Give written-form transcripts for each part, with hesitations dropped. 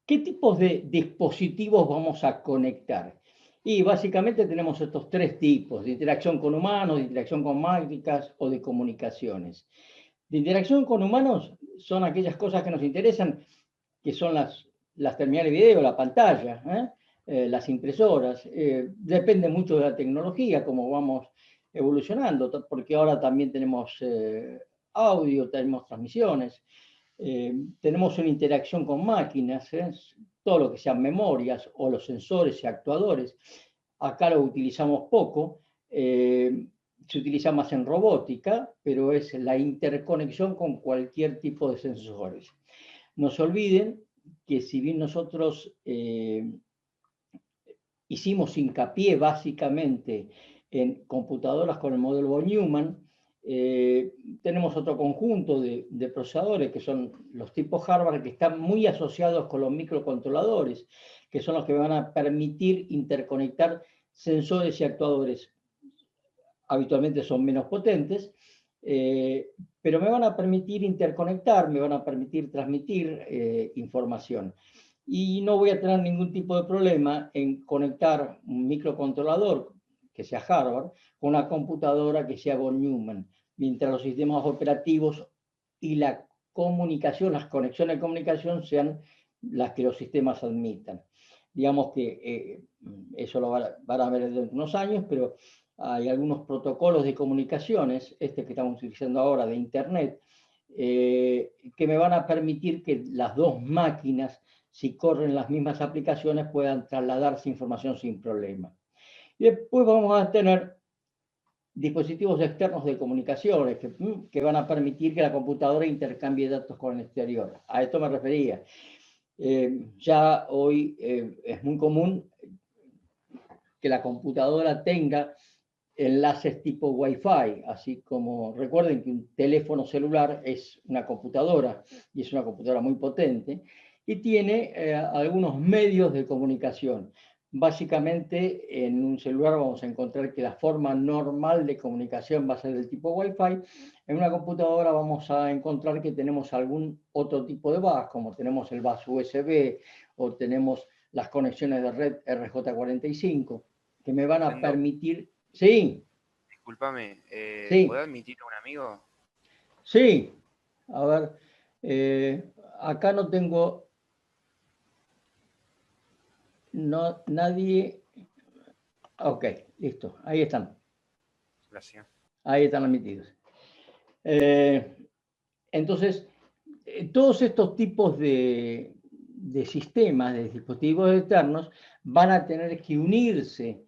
¿Qué tipos de dispositivos vamos a conectar? Y básicamente tenemos estos tres tipos, de interacción con humanos, de interacción con máquinas o de comunicaciones. De interacción con humanos son aquellas cosas que nos interesan, que son las terminales de video, la pantalla, las impresoras. Depende mucho de la tecnología, cómo vamos evolucionando, porque ahora también tenemos audio, tenemos transmisiones. Tenemos una interacción con máquinas, todo lo que sean memorias o los sensores y actuadores. Acá lo utilizamos poco, se utiliza más en robótica, pero es la interconexión con cualquier tipo de sensores. No se olviden que si bien nosotros hicimos hincapié básicamente en computadoras con el modelo von Neumann, tenemos otro conjunto de procesadores que son los tipos Harvard, que están muy asociados con los microcontroladores, que son los que van a permitir interconectar sensores y actuadores. Habitualmente son menos potentes, pero me van a permitir interconectar, me van a permitir transmitir información. Y no voy a tener ningún tipo de problema en conectar un microcontrolador que sea Harvard con una computadora que sea von Neumann, mientras los sistemas operativos y la comunicación, las conexiones de comunicación sean las que los sistemas admitan. Digamos que eso lo van a ver dentro de unos años, pero hay algunos protocolos de comunicaciones, este que estamos utilizando ahora de Internet, que me van a permitir que las dos máquinas, si corren las mismas aplicaciones, puedan trasladarse información sin problema. Y después vamos a tener dispositivos externos de comunicaciones que van a permitir que la computadora intercambie datos con el exterior. A esto me refería. Ya hoy es muy común que la computadora tenga enlaces tipo Wi-Fi, así como recuerden que un teléfono celular es una computadora y es una computadora muy potente y tiene algunos medios de comunicación. Básicamente en un celular vamos a encontrar que la forma normal de comunicación va a ser del tipo Wi-Fi. En una computadora vamos a encontrar que tenemos algún otro tipo de bus, como tenemos el bus USB o tenemos las conexiones de red RJ45, que me van a Rosendo, permitir. Sí, discúlpame, ¿puedo sí, admitir a un amigo? sí. A ver, acá no tengo nadie. Ok, listo. Ahí están. Gracias. Ahí están admitidos. Eh, entonces, todos estos tipos de sistemas, de dispositivos externos, van a tener que unirse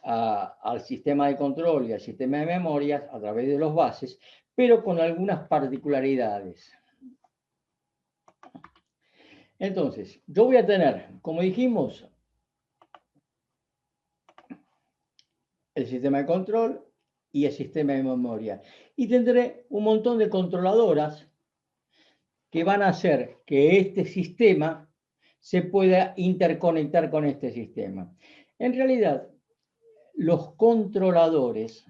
al sistema de control y al sistema de memorias a través de los bases, pero con algunas particularidades. Entonces, yo voy a tener, como dijimos, el sistema de control y el sistema de memoria. Y tendré un montón de controladoras que van a hacer que este sistema se pueda interconectar con este sistema. En realidad, los controladores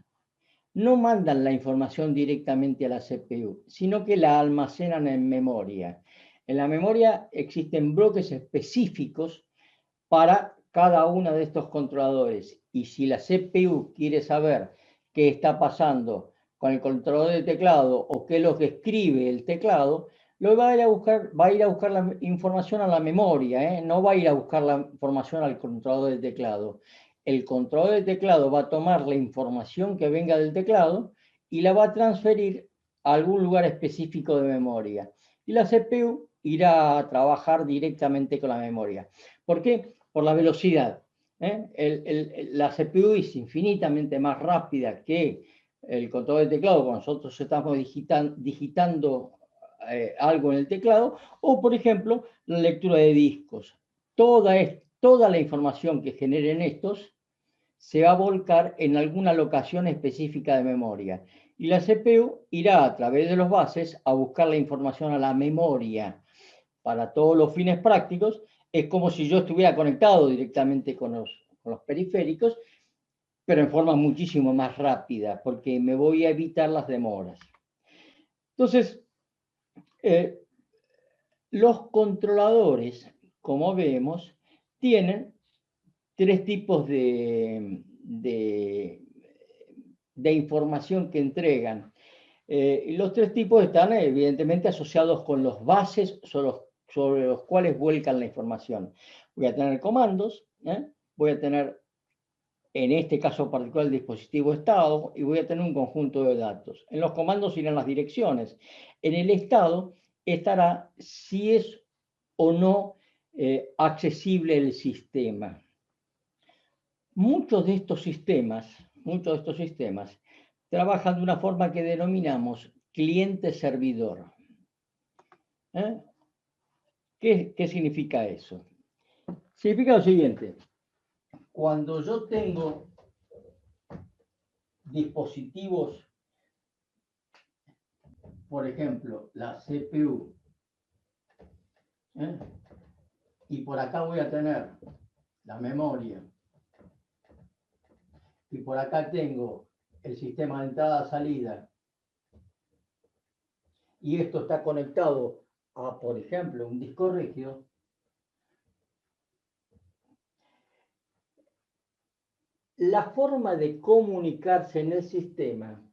no mandan la información directamente a la CPU, sino que la almacenan en memoria. En la memoria existen bloques específicos para cada uno de estos controladores. Y si la CPU quiere saber qué está pasando con el controlador de teclado o qué es lo que escribe el teclado, lo va a ir a buscar la información a la memoria, no va a ir a buscar la información al controlador de teclado. El controlador de teclado va a tomar la información que venga del teclado y la va a transferir a algún lugar específico de memoria. Y la CPU irá a trabajar directamente con la memoria. ¿Por qué? Por la velocidad. La CPU es infinitamente más rápida que el control de teclado cuando nosotros estamos digitando algo en el teclado, o por ejemplo, la lectura de discos. Toda la información que generen estos se va a volcar en alguna locación específica de memoria. Y la CPU irá a través de los bases a buscar la información a la memoria. Para todos los fines prácticos, es como si yo estuviera conectado directamente con los periféricos, pero en forma muchísimo más rápida, porque me voy a evitar las demoras. Entonces, los controladores como vemos, tienen tres tipos de información que entregan. Y los tres tipos están evidentemente asociados con los bases sobre los cuales vuelcan la información. Voy a tener comandos, voy a tener, en este caso particular, el dispositivo estado, y voy a tener un conjunto de datos. En los comandos irán las direcciones. En el estado estará si es o no accesible el sistema. Muchos de estos sistemas trabajan de una forma que denominamos cliente-servidor. ¿Qué significa eso? Significa lo siguiente. Cuando yo tengo dispositivos, por ejemplo, la CPU, y por acá voy a tener la memoria, y por acá tengo el sistema de entrada-salida, y esto está conectado a, por ejemplo, un disco rígido, la forma de comunicarse en el sistema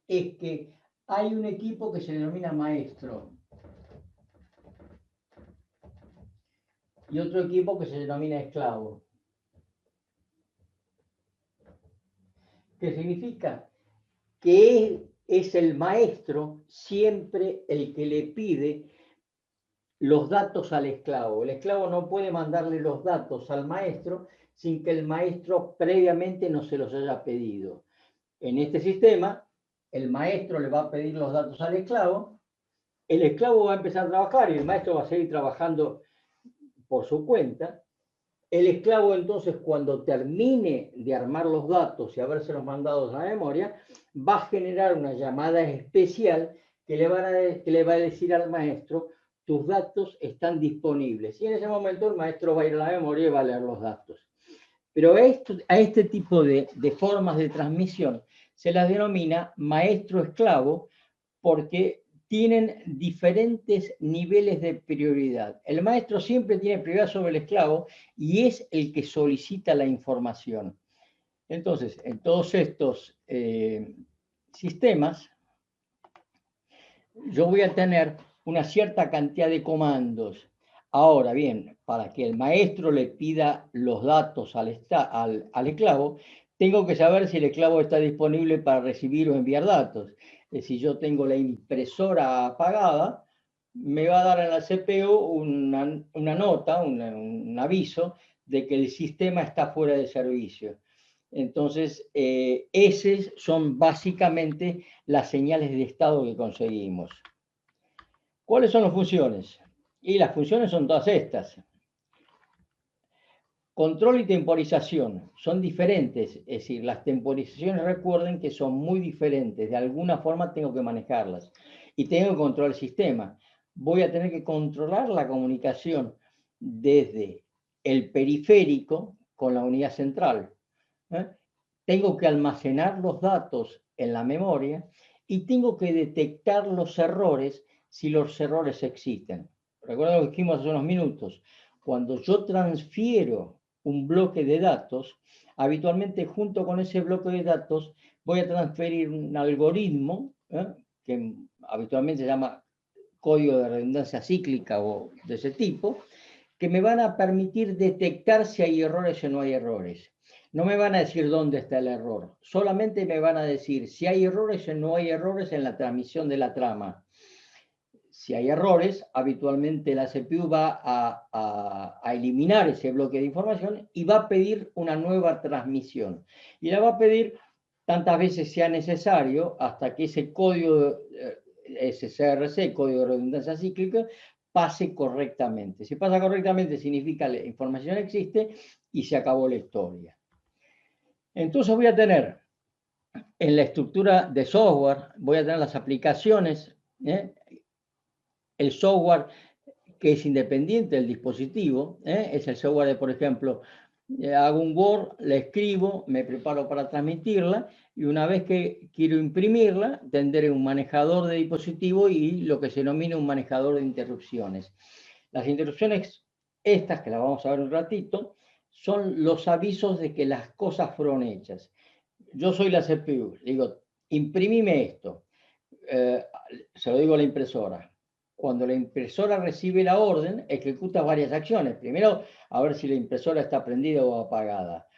es que hay un equipo que se denomina maestro y otro equipo que se denomina esclavo. ¿Qué significa? Que es el maestro siempre el que le pide los datos al esclavo. El esclavo no puede mandarle los datos al maestro sin que el maestro previamente no se los haya pedido. En este sistema, el maestro le va a pedir los datos al esclavo, el esclavo va a empezar a trabajar y el maestro va a seguir trabajando por su cuenta. El esclavo entonces, cuando termine de armar los datos y habérselos mandado a la memoria, va a generar una llamada especial que le va a decir al maestro: tus datos están disponibles. Y en ese momento el maestro va a ir a la memoria y va a leer los datos. Pero a este tipo de formas de transmisión se las denomina maestro-esclavo porque tienen diferentes niveles de prioridad. El maestro siempre tiene prioridad sobre el esclavo y es el que solicita la información. Entonces, en todos estos sistemas, yo voy a tener una cierta cantidad de comandos. Ahora bien, para que el maestro le pida los datos al esclavo, tengo que saber si el esclavo está disponible para recibir o enviar datos. Si yo tengo la impresora apagada, me va a dar en la CPU una nota, un aviso de que el sistema está fuera de servicio. Entonces, esas son básicamente las señales de estado que conseguimos. ¿Cuáles son las funciones? Y las funciones son todas estas. Control y temporización son diferentes, es decir, las temporizaciones, recuerden que son muy diferentes, de alguna forma tengo que manejarlas y tengo que controlar el sistema. Voy a tener que controlar la comunicación desde el periférico con la unidad central. Tengo que almacenar los datos en la memoria y tengo que detectar los errores si los errores existen. Recuerden lo que dijimos hace unos minutos. Cuando yo transfiero un bloque de datos, habitualmente junto con ese bloque de datos voy a transferir un algoritmo que habitualmente se llama código de redundancia cíclica o de ese tipo, que me van a permitir detectar si hay errores o no hay errores. No me van a decir dónde está el error, solamente me van a decir si hay errores o no hay errores en la transmisión de la trama. Si hay errores, habitualmente la CPU va a eliminar ese bloque de información y va a pedir una nueva transmisión. Y la va a pedir tantas veces sea necesario hasta que ese código, ese CRC, código de redundancia cíclica, pase correctamente. Si pasa correctamente significa que la información existe y se acabó la historia. Entonces voy a tener en la estructura de software, voy a tener las aplicaciones, el software que es independiente del dispositivo, es el software de, por ejemplo, hago un Word, la escribo, me preparo para transmitirla y una vez que quiero imprimirla, tendré un manejador de dispositivo y lo que se denomina un manejador de interrupciones. Las interrupciones Estas, que las vamos a ver un ratito, son los avisos de que las cosas fueron hechas. Yo soy la CPU, le digo, imprimime esto. Se lo digo a la impresora. Cuando la impresora recibe la orden, ejecuta varias acciones. Primero, a ver si la impresora está prendida o apagada.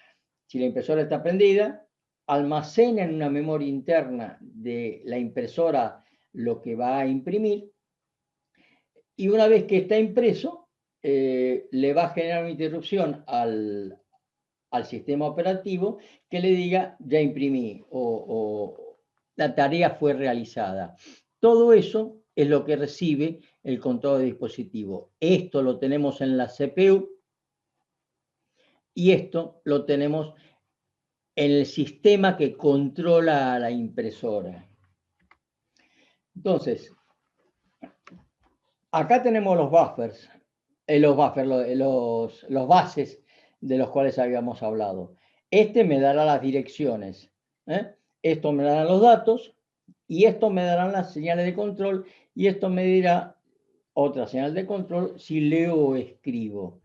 Si la impresora está prendida, almacena en una memoria interna de la impresora lo que va a imprimir, y una vez que está impreso, le va a generar una interrupción al sistema operativo que le diga ya imprimí o la tarea fue realizada. Todo eso es lo que recibe el control de dispositivo. Esto lo tenemos en la CPU y esto lo tenemos en el sistema que controla a la impresora. Entonces, acá tenemos los buffers, los bases de los cuales habíamos hablado. Este me dará las direcciones, esto me dará los datos, y esto me darán las señales de control, y esto me dirá otra señal de control si leo o escribo.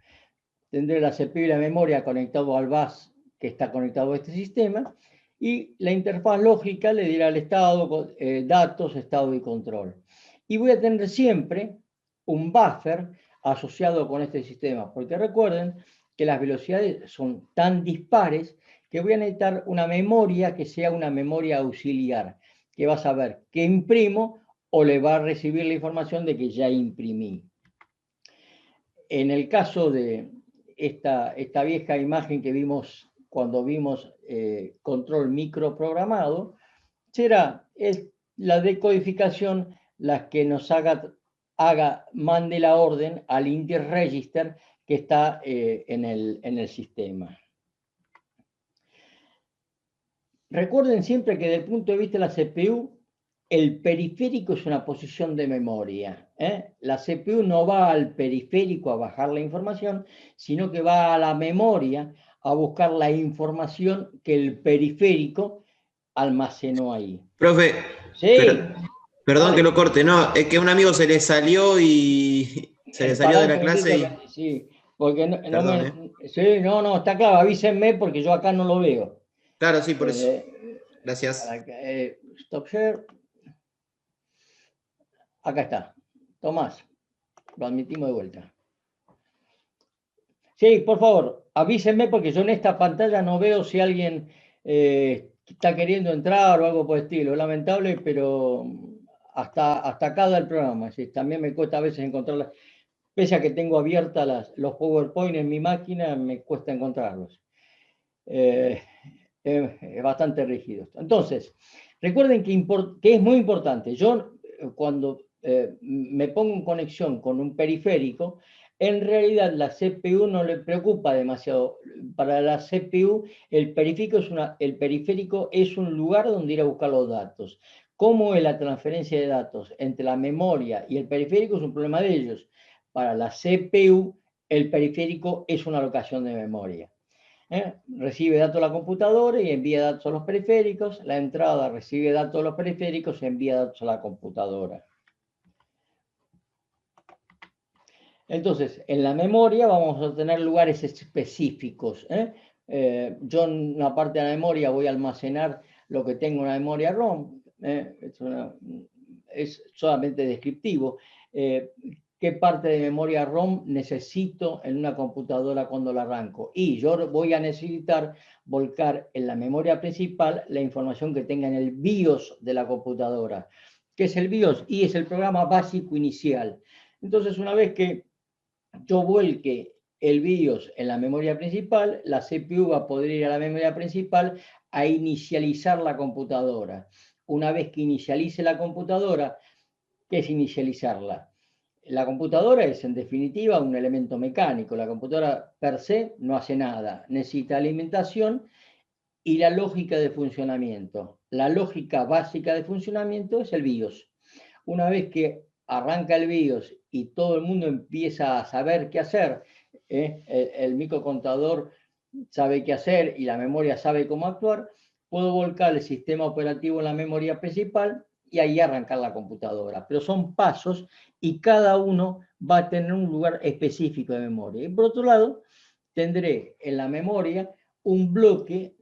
Tendré la CPU y la memoria conectado al bus que está conectado a este sistema, y la interfaz lógica le dirá el estado, datos, estado y control. Y voy a tener siempre un buffer asociado con este sistema, porque recuerden que las velocidades son tan dispares que voy a necesitar una memoria que sea una memoria auxiliar, que va a saber qué imprimo o le va a recibir la información de que ya imprimí. En el caso de esta vieja imagen que vimos cuando vimos control microprogramado, es la decodificación la que nos mande la orden al index register que está en el sistema. Recuerden siempre que desde el punto de vista de la CPU, el periférico es una posición de memoria. La CPU no va al periférico a bajar la información, sino que va a la memoria a buscar la información que el periférico almacenó ahí. Profe, Sí. perdón que lo corte, no, es que a un amigo se le salió y se le salió de la clase y... Sí, porque Perdón, sí, no, está claro, avísenme porque yo acá no lo veo. Claro, sí, por eso. Gracias. Stop share. Acá está. Tomás, lo admitimos de vuelta. Sí, por favor, avísenme porque yo en esta pantalla no veo si alguien está queriendo entrar o algo por el estilo. Lamentable, pero hasta acá da el programa. ¿Sí? También me cuesta a veces encontrarlas. Pese a que tengo abiertas los PowerPoint en mi máquina, me cuesta encontrarlos. Es bastante rígido. Entonces, recuerden que es muy importante. Yo cuando me pongo en conexión con un periférico, en realidad la CPU no le preocupa demasiado. Para la CPU, el periférico es un lugar donde ir a buscar los datos. ¿Cómo es la transferencia de datos entre la memoria y el periférico? Es un problema de ellos. Para la CPU, el periférico es una alocación de memoria. Recibe datos a la computadora y envía datos a los periféricos. La entrada recibe datos a los periféricos y envía datos a la computadora. Entonces, en la memoria vamos a tener lugares específicos. Yo en una parte de la memoria voy a almacenar lo que tengo en la memoria ROM. Es solamente descriptivo. ¿Qué parte de memoria ROM necesito en una computadora cuando la arranco? Y yo voy a necesitar volcar en la memoria principal la información que tenga en el BIOS de la computadora. ¿Qué es el BIOS? Y es el programa básico inicial. Entonces, una vez que yo vuelque el BIOS en la memoria principal, la CPU va a poder ir a la memoria principal a inicializar la computadora. Una vez que inicialice la computadora, ¿qué es inicializarla? La computadora es, en definitiva, un elemento mecánico. La computadora per se no hace nada. Necesita alimentación y la lógica de funcionamiento. La lógica básica de funcionamiento es el BIOS. Una vez que arranca el BIOS y todo el mundo empieza a saber qué hacer, el microcontador sabe qué hacer y la memoria sabe cómo actuar, puedo volcar el sistema operativo en la memoria principal y ahí arrancar la computadora. Pero son pasos y cada uno va a tener un lugar específico de memoria. Y por otro lado, tendré en la memoria un bloque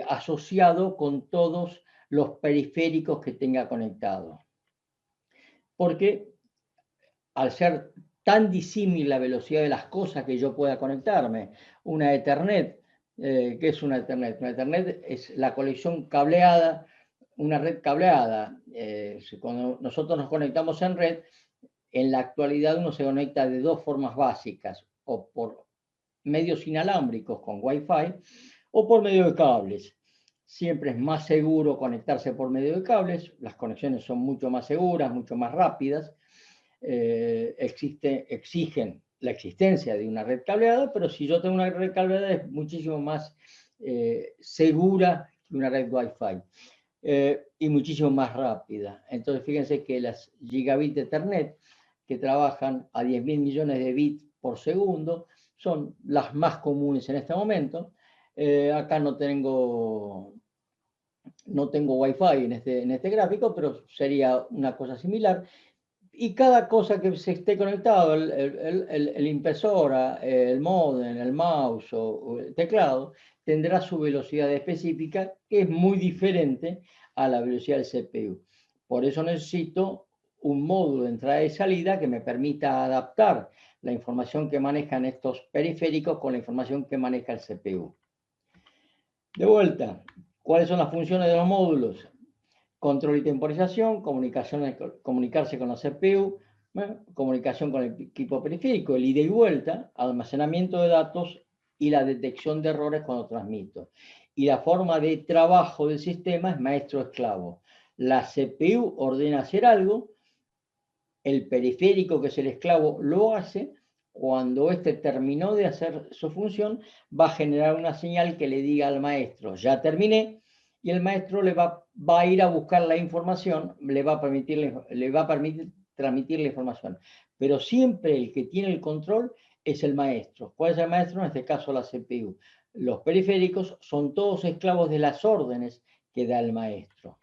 asociado con todos los periféricos que tenga conectados. Porque al ser tan disímil la velocidad de las cosas que yo pueda conectarme, una Ethernet, ¿qué es una Ethernet? Una Ethernet es la conexión cableada, una red cableada. Cuando nosotros nos conectamos en red, en la actualidad uno se conecta de dos formas básicas, o por medios inalámbricos con Wi-Fi, o por medio de cables. Siempre es más seguro conectarse por medio de cables, las conexiones son mucho más seguras, mucho más rápidas, exigen la existencia de una red cableada, pero si yo tengo una red cableada es muchísimo más segura que una red Wi-Fi y muchísimo más rápida. Entonces fíjense que las gigabit de Ethernet que trabajan a 10.000 millones de bits por segundo son las más comunes en este momento. Acá no tengo Wi-Fi en este gráfico, pero sería una cosa similar. Y cada cosa que se esté conectado, el impresora, el módem, el mouse o el teclado, tendrá su velocidad específica, que es muy diferente a la velocidad del CPU. Por eso necesito un módulo de entrada y salida que me permita adaptar la información que manejan estos periféricos con la información que maneja el CPU. De vuelta, ¿cuáles son las funciones de los módulos? Control y temporización, comunicarse con la CPU, comunicación con el equipo periférico, el ida y vuelta, almacenamiento de datos y la detección de errores cuando transmito. Y la forma de trabajo del sistema es maestro-esclavo. La CPU ordena hacer algo, el periférico, que es el esclavo, lo hace. Cuando éste terminó de hacer su función, va a generar una señal que le diga al maestro, ya terminé, y el maestro le va a ir a buscar la información, le va a permitir transmitir la información. Pero siempre el que tiene el control es el maestro. ¿Cuál es el maestro? En este caso la CPU. Los periféricos son todos esclavos de las órdenes que da el maestro.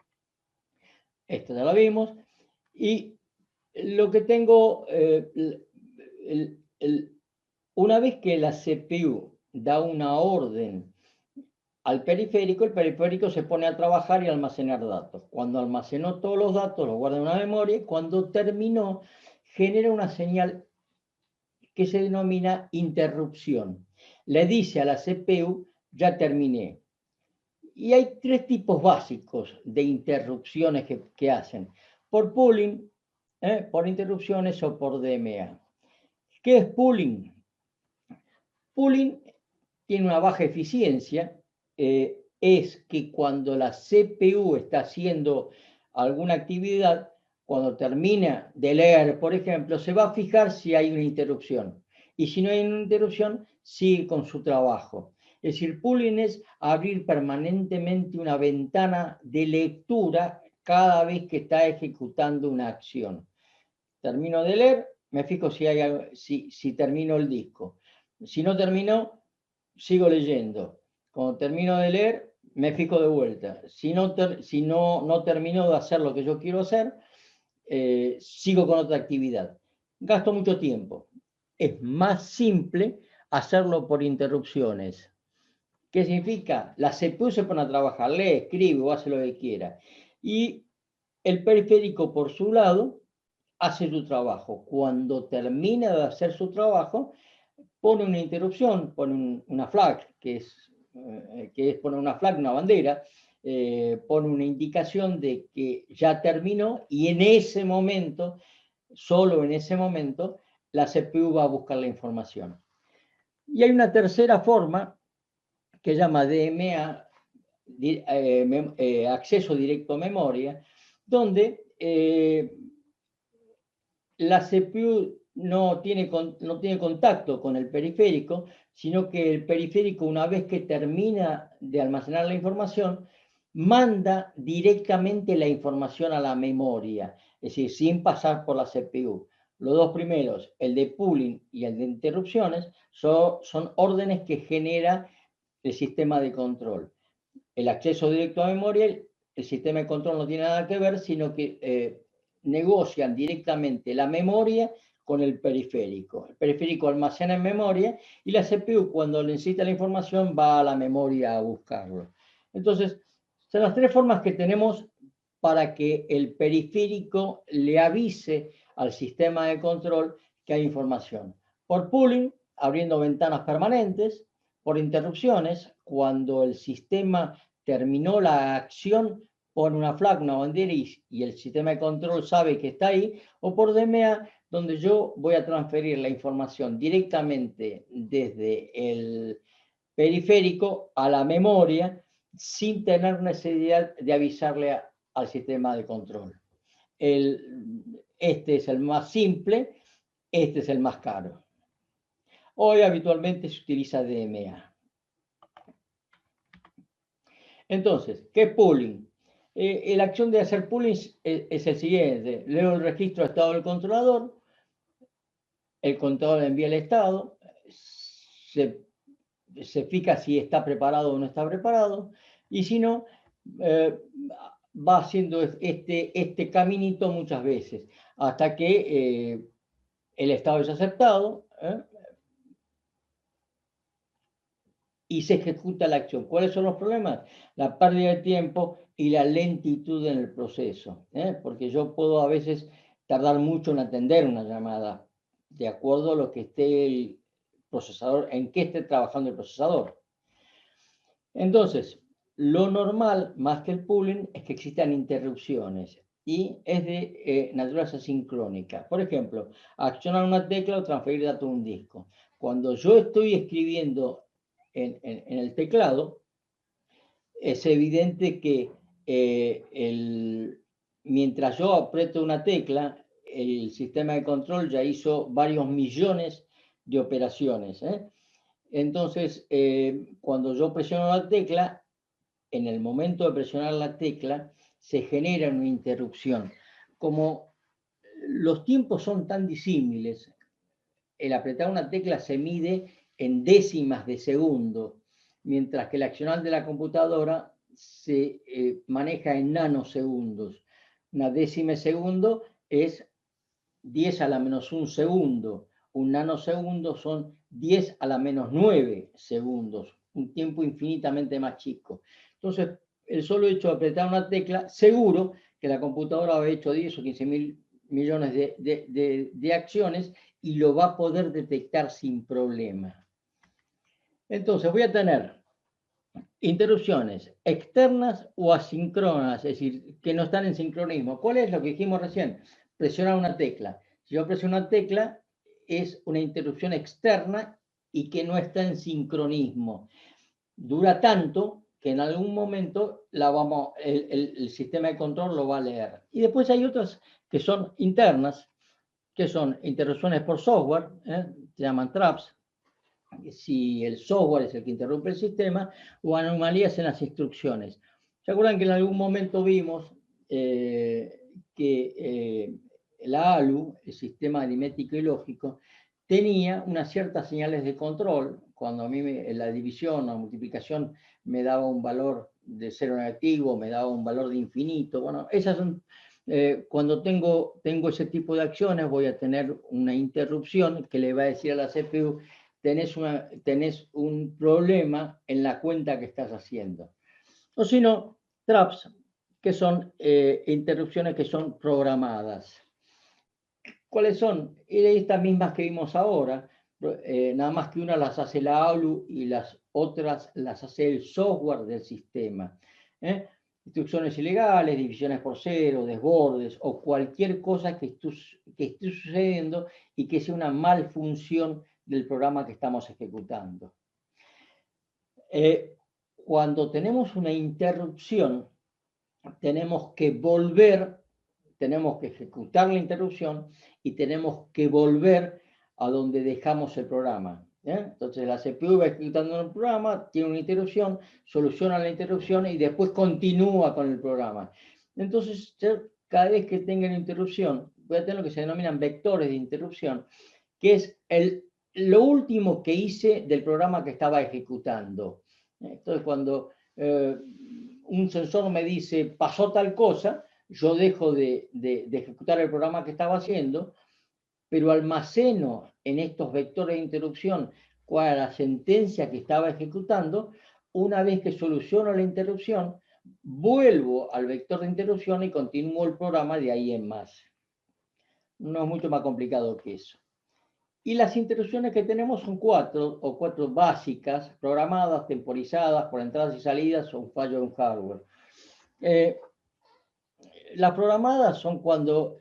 Esto ya lo vimos. Y lo que tengo, una vez que la CPU da una orden al periférico, el periférico se pone a trabajar y a almacenar datos. Cuando almacenó todos los datos, los guarda en una memoria, y cuando terminó, genera una señal que se denomina interrupción. Le dice a la CPU, ya terminé. Y hay tres tipos básicos de interrupciones que hacen. Por pooling, por interrupciones o por DMA. ¿Qué es pooling? Pooling tiene una baja eficiencia, es que cuando la CPU está haciendo alguna actividad, cuando termina de leer, por ejemplo, se va a fijar si hay una interrupción. Y si no hay una interrupción, sigue con su trabajo. Es decir, pooling es abrir permanentemente una ventana de lectura cada vez que está ejecutando una acción. Termino de leer, me fijo si termino el disco. Si no terminó, sigo leyendo. Cuando termino de leer, me fijo de vuelta. Si no termino de hacer lo que yo quiero hacer, sigo con otra actividad. Gasto mucho tiempo. Es más simple hacerlo por interrupciones. ¿Qué significa? La CPU se pone a trabajar, lee, escribe o hace lo que quiera. Y el periférico, por su lado, hace su trabajo. Cuando termina de hacer su trabajo, pone una interrupción, pone una flag, que es poner una flag, una bandera, pone una indicación de que ya terminó, y en ese momento, solo en ese momento, la CPU va a buscar la información. Y hay una tercera forma que llama DMA, acceso directo a memoria, donde la CPU no tiene contacto con el periférico, sino que el periférico, una vez que termina de almacenar la información, manda directamente la información a la memoria, es decir, sin pasar por la CPU. Los dos primeros, el de pooling y el de interrupciones, son órdenes que genera el sistema de control. El acceso directo a memoria, el sistema de control no tiene nada que ver, sino que negocian directamente la memoria con el periférico. El periférico almacena en memoria y la CPU, cuando necesita la información, va a la memoria a buscarlo. Entonces, son las tres formas que tenemos para que el periférico le avise al sistema de control que hay información. Por pooling, abriendo ventanas permanentes; por interrupciones, cuando el sistema terminó la acción, pone una flag, una bandera, y el sistema de control sabe que está ahí; o por DMA, donde yo voy a transferir la información directamente desde el periférico a la memoria, sin tener necesidad de avisarle al sistema de control. Este es el más simple, este es el más caro. Hoy habitualmente se utiliza DMA. Entonces, ¿qué es pooling? La acción de hacer pooling es el siguiente: leo el registro de estado del controlador, el controlador envía el estado, se fija si está preparado o no está preparado, y si no, va haciendo este caminito muchas veces, hasta que el estado es aceptado, y se ejecuta la acción. ¿Cuáles son los problemas? La pérdida de tiempo y la lentitud en el proceso, porque yo puedo a veces tardar mucho en atender una llamada, de acuerdo a lo que esté el procesador, en qué esté trabajando el procesador. Entonces, lo normal, más que el pooling, es que existan interrupciones, y es de naturaleza sincrónica. Por ejemplo, accionar una tecla o transferir datos a un disco. Cuando yo estoy escribiendo en el teclado, es evidente que mientras yo aprieto una tecla, el sistema de control ya hizo varios millones de operaciones. Entonces, cuando yo presiono la tecla, en el momento de presionar la tecla, se genera una interrupción. Como los tiempos son tan disímiles, el apretar una tecla se mide en décimas de segundo, mientras que el accionar de la computadora se maneja en nanosegundos. Una décima de segundo es 10 a la menos 1 segundo. Un nanosegundo son 10 a la menos 9 segundos, un tiempo infinitamente más chico. Entonces, el solo hecho de apretar una tecla, seguro que la computadora ha hecho 10 o 15 mil millones de acciones, y lo va a poder detectar sin problema. Entonces, voy a tener interrupciones externas o asíncronas, es decir, que no están en sincronismo. ¿Cuál es lo que dijimos recién? Presionar una tecla. Si yo presiono una tecla, es una interrupción externa y que no está en sincronismo. Dura tanto que en algún momento el sistema de control lo va a leer. Y después hay otras que son internas, que son interrupciones por software, se llaman traps, si el software es el que interrumpe el sistema, o anomalías en las instrucciones. ¿Se acuerdan que en algún momento vimos que la ALU, el sistema aritmético y lógico, tenía unas ciertas señales de control? Cuando a mí la división o multiplicación me daba un valor de cero negativo, me daba un valor de infinito. Bueno, esas son... cuando tengo ese tipo de acciones, voy a tener una interrupción que le va a decir a la CPU: tenés un problema en la cuenta que estás haciendo. O si no, traps, que son interrupciones que son programadas. ¿Cuáles son? Estas mismas que vimos ahora, nada más que una las hace la ALU y las otras las hace el software del sistema. Instrucciones ilegales, divisiones por cero, desbordes o cualquier cosa que esté sucediendo y que sea una malfunción del programa que estamos ejecutando. Cuando tenemos una interrupción, tenemos que ejecutar la interrupción y tenemos que volver a donde dejamos el programa. Entonces la CPU va ejecutando el programa, tiene una interrupción, soluciona la interrupción y después continúa con el programa. Entonces, cada vez que tenga una interrupción, voy a tener lo que se denominan vectores de interrupción, que es lo último que hice del programa que estaba ejecutando. Entonces, cuando un sensor me dice pasó tal cosa, yo dejo de ejecutar el programa que estaba haciendo, pero almaceno en estos vectores de interrupción cuál era la sentencia que estaba ejecutando. Una vez que soluciono la interrupción, vuelvo al vector de interrupción y continúo el programa de ahí en más. No es mucho más complicado que eso. Y las interrupciones que tenemos son cuatro básicas, programadas, temporizadas, por entradas y salidas o un fallo de un hardware. Las programadas son cuando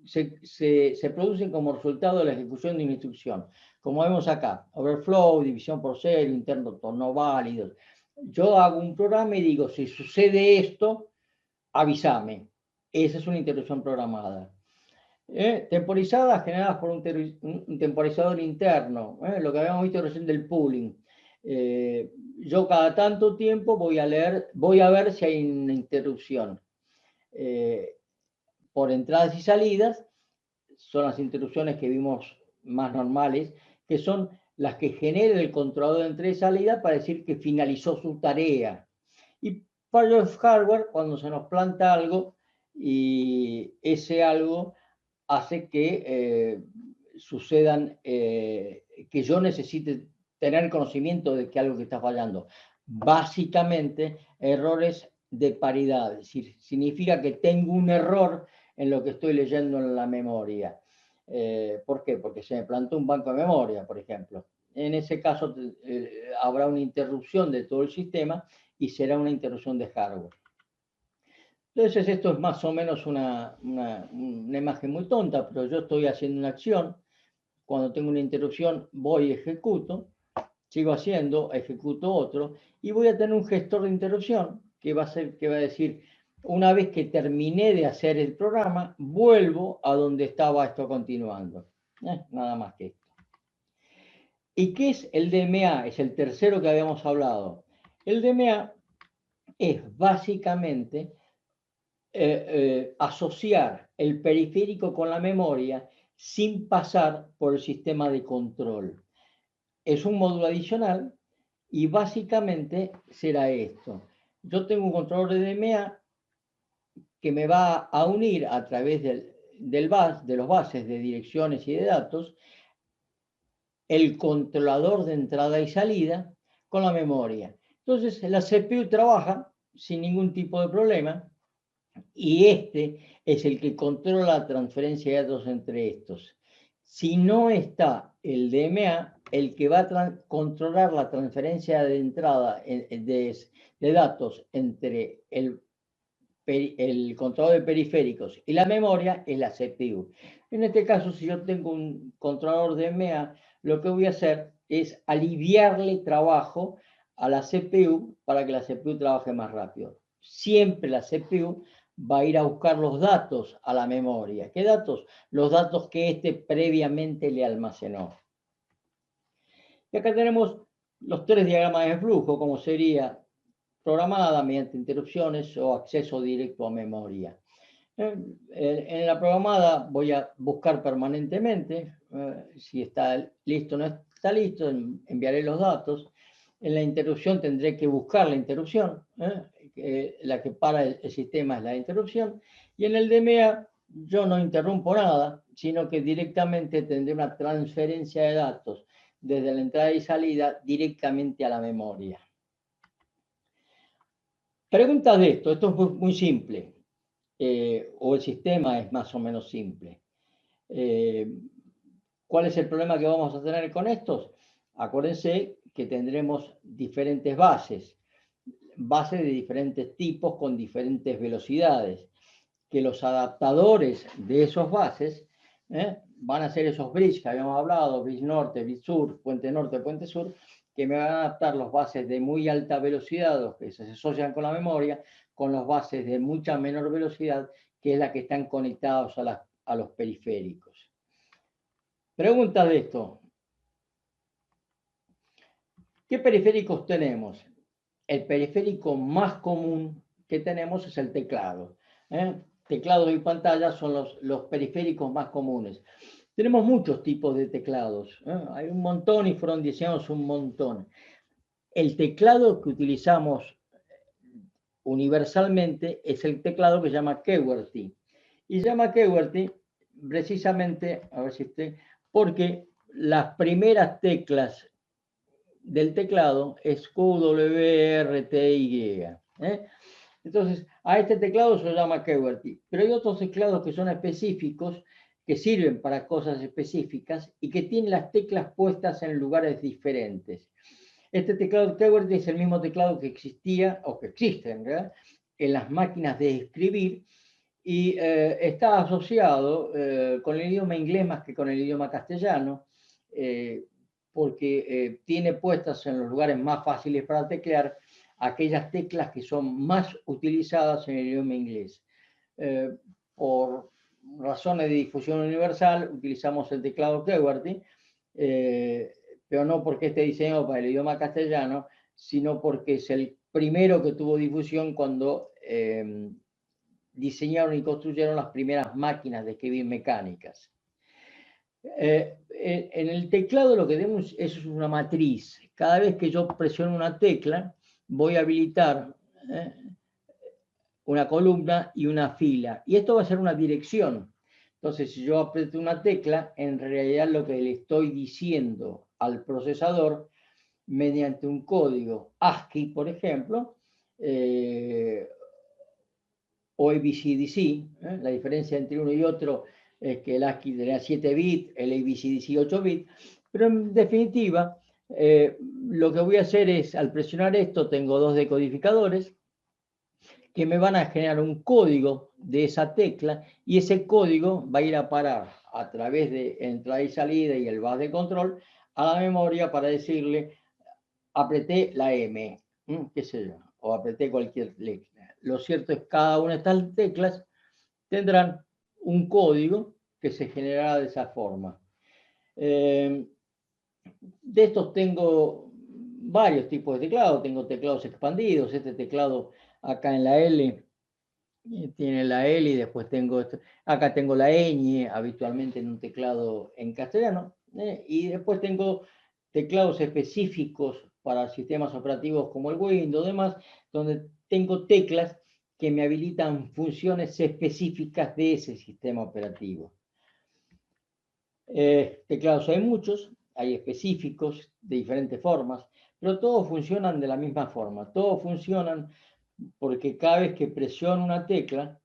se producen como resultado de la ejecución de una instrucción. Como vemos acá, overflow, división por cero, interno no válidos. Yo hago un programa y digo, si sucede esto, avísame. Esa es una interrupción programada. Temporizadas generadas por un temporizador interno, lo que habíamos visto recién del pooling. Yo cada tanto tiempo voy a ver si hay una interrupción. Por entradas y salidas, son las interrupciones que vimos más normales, que son las que genera el controlador de entrada y salida para decir que finalizó su tarea. Y fallo de hardware, cuando se nos planta algo y ese algo hace que sucedan, que yo necesite tener conocimiento de que algo que está fallando. Básicamente, errores de paridad, es decir, significa que tengo un error en lo que estoy leyendo en la memoria. ¿Por qué? Porque se me plantó un banco de memoria, por ejemplo. En ese caso habrá una interrupción de todo el sistema y será una interrupción de hardware. Entonces esto es más o menos una imagen muy tonta, pero yo estoy haciendo una acción. Cuando tengo una interrupción voy y ejecuto, sigo haciendo, ejecuto otro, y voy a tener un gestor de interrupción que va a decir, una vez que terminé de hacer el programa, vuelvo a donde estaba esto continuando. Nada más que esto. ¿Y qué es el DMA? Es el tercero que habíamos hablado. El DMA es básicamente asociar el periférico con la memoria sin pasar por el sistema de control. Es un módulo adicional y básicamente será esto. Yo tengo un controlador de DMA que me va a unir a través de los bases de direcciones y de datos, el controlador de entrada y salida con la memoria. Entonces la CPU trabaja sin ningún tipo de problema y este es el que controla la transferencia de datos entre estos. Si no está el DMA, el que va a controlar la transferencia de entrada de datos entre el controlador de periféricos y la memoria es la CPU. En este caso, si yo tengo un controlador de DMA, lo que voy a hacer es aliviarle trabajo a la CPU para que la CPU trabaje más rápido. Siempre la CPU va a ir a buscar los datos a la memoria. ¿Qué datos? Los datos que éste previamente le almacenó. Y acá tenemos los tres diagramas de flujo, como sería programada mediante interrupciones o acceso directo a memoria. En la programada voy a buscar permanentemente si está listo o no está listo, enviaré los datos. En la interrupción tendré que buscar la interrupción, la que para el sistema es la interrupción, y en el DMA yo no interrumpo nada, sino que directamente tendré una transferencia de datos desde la entrada y salida directamente a la memoria. Preguntas de esto es muy simple, o el sistema es más o menos simple. ¿Cuál es el problema que vamos a tener con estos? Acuérdense que tendremos diferentes bases de diferentes tipos con diferentes velocidades, que los adaptadores de esos bases van a ser esos bridges que habíamos hablado, bridge norte, bridge sur, puente norte, puente sur, que me van a adaptar los bases de muy alta velocidad, los que se asocian con la memoria, con los bases de mucha menor velocidad, que es la que están conectados a los periféricos. Pregunta de esto. ¿Qué periféricos tenemos? El periférico más común que tenemos es el teclado. Teclados y pantallas son los periféricos más comunes. Tenemos muchos tipos de teclados. Hay un montón y fueron diseñados un montón. El teclado que utilizamos universalmente es el teclado que se llama QWERTY. Y se llama QWERTY precisamente, a ver si porque las primeras teclas del teclado es Q, W, R, T, Y. Entonces, a este teclado se llama QWERTY, pero hay otros teclados que son específicos, que sirven para cosas específicas y que tienen las teclas puestas en lugares diferentes. Este teclado QWERTY es el mismo teclado que existía, o que existe en realidad, en las máquinas de escribir, y está asociado con el idioma inglés más que con el idioma castellano, porque tiene puestas en los lugares más fáciles para teclear aquellas teclas que son más utilizadas en el idioma inglés. Por razones de difusión universal, utilizamos el teclado QWERTY, pero no porque esté diseñado para el idioma castellano, sino porque es el primero que tuvo difusión cuando diseñaron y construyeron las primeras máquinas de escribir mecánicas. En el teclado lo que tenemos es una matriz. Cada vez que yo presiono una tecla, voy a habilitar una columna y una fila. Y esto va a ser una dirección. Entonces, si yo aprieto una tecla, en realidad lo que le estoy diciendo al procesador, mediante un código ASCII, por ejemplo, o ABCDC, la diferencia entre uno y otro es que el ASCII tenía 7 bits, el ABCDC 8 bits, pero en definitiva, lo que voy a hacer es, al presionar esto, tengo dos decodificadores que me van a generar un código de esa tecla, y ese código va a ir a parar a través de entrada y salida y el bus de control a la memoria para decirle, apreté la M, qué sé yo, o apreté cualquier letra. Lo cierto es que cada una de estas teclas tendrán un código que se generará de esa forma. De estos tengo varios tipos de teclados. Tengo teclados expandidos. Este teclado acá en la L tiene la L, y después tengo esto. Acá tengo la ñ, habitualmente en un teclado en castellano. Y después tengo teclados específicos para sistemas operativos como el Windows, demás, donde tengo teclas que me habilitan funciones específicas de ese sistema operativo. Teclados hay muchos, hay específicos de diferentes formas, pero todos funcionan de la misma forma. Todos funcionan porque cada vez que presiono una tecla,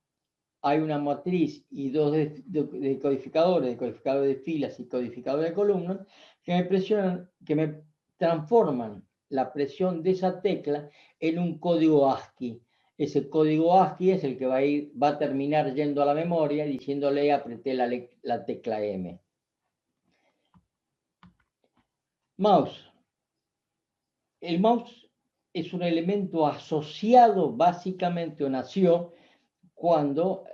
hay una matriz y dos decodificadores de filas y codificadores de columnas, que me presionan, que me transforman la presión de esa tecla en un código ASCII. Ese código ASCII es el que va a terminar yendo a la memoria diciéndole apreté la tecla M. Mouse. El mouse es un elemento asociado básicamente, o nació cuando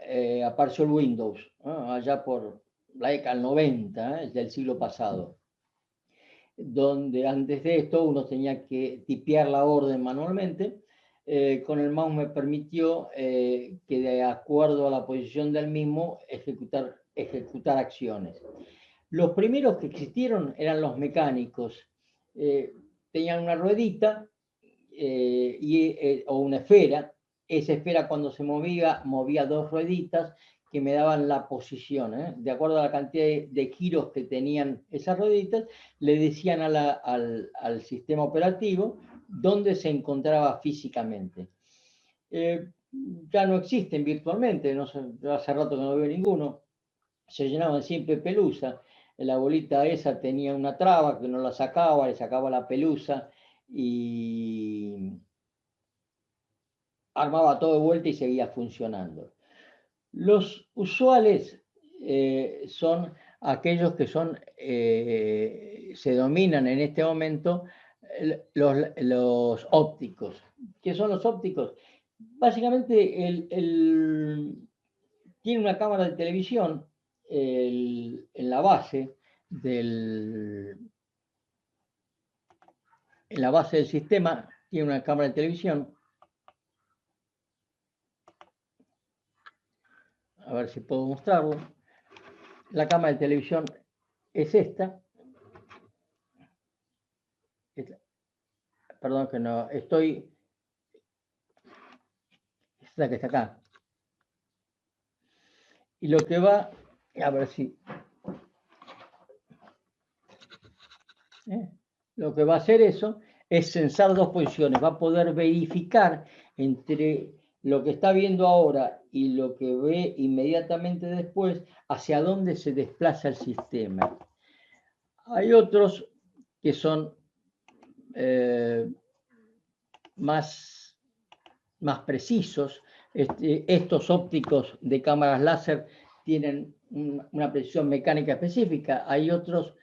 apareció el Windows, allá por la década del 90, del siglo pasado, donde antes de esto uno tenía que tipear la orden manualmente. Con el mouse me permitió que, de acuerdo a la posición del mismo, ejecutar acciones. Los primeros que existieron eran los mecánicos. Tenían una ruedita o una esfera. Esa esfera, cuando se movía dos rueditas que me daban la posición. De acuerdo a la cantidad de giros que tenían esas rueditas, le decían al sistema operativo dónde se encontraba físicamente. Ya no existen virtualmente, no sé, hace rato que no veo ninguno. Se llenaban siempre de pelusa. La bolita esa tenía una traba que no la sacaba, le sacaba la pelusa y armaba todo de vuelta y seguía funcionando. Los usuales son aquellos que se dominan en este momento los ópticos. ¿Qué son los ópticos? Básicamente tiene una cámara de televisión en la base del sistema, tiene una cámara de televisión. A ver si puedo mostrarlo. La cámara de televisión es esta. Perdón que no estoy. Esta que está acá. Y lo que va A ver si... Lo que va a hacer eso es censar dos posiciones. Va a poder verificar entre lo que está viendo ahora y lo que ve inmediatamente después hacia dónde se desplaza el sistema. Hay otros que son más precisos. Estos ópticos de cámaras láser tienen una precisión mecánica específica. Hay otros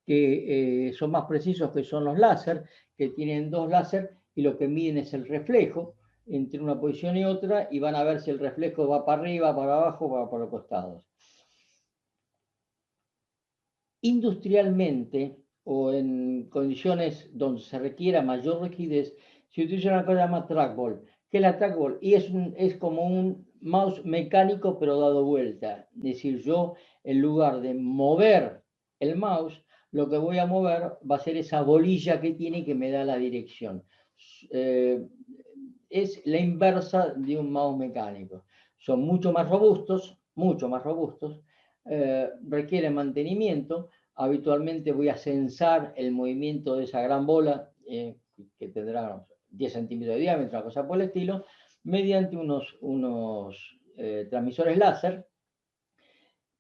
que son más precisos, que son los láser, que tienen dos láser y lo que miden es el reflejo entre una posición y otra, y van a ver si el reflejo va para arriba, para abajo o va por los costados. Industrialmente, o en condiciones donde se requiera mayor rigidez, se utiliza una cosa que se llama trackball. ¿Qué es la trackball? Y es como un mouse mecánico pero dado vuelta. Es decir, yo en lugar de mover el mouse, lo que voy a mover va a ser esa bolilla que tiene que me da la dirección. Es la inversa de un mouse mecánico. Son mucho más robustos, requieren mantenimiento. Habitualmente voy a censar el movimiento de esa gran bola, que tendrá 10 centímetros de diámetro, una cosa por el estilo, mediante unos transmisores láser.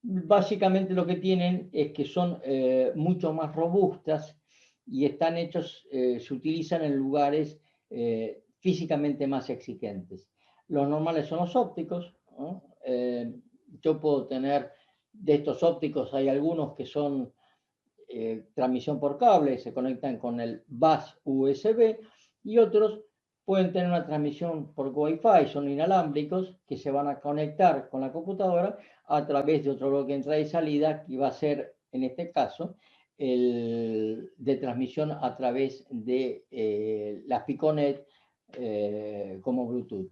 Básicamente lo que tienen es que son mucho más robustas y están hechos, se utilizan en lugares físicamente más exigentes. Los normales son los ópticos, ¿no? Yo puedo tener, de estos ópticos hay algunos que son transmisión por cable, se conectan con el bus USB, y otros pueden tener una transmisión por Wi-Fi, son inalámbricos que se van a conectar con la computadora a través de otro bloque de entrada y salida, que va a ser, en este caso, el de transmisión a través de la Piconet como Bluetooth.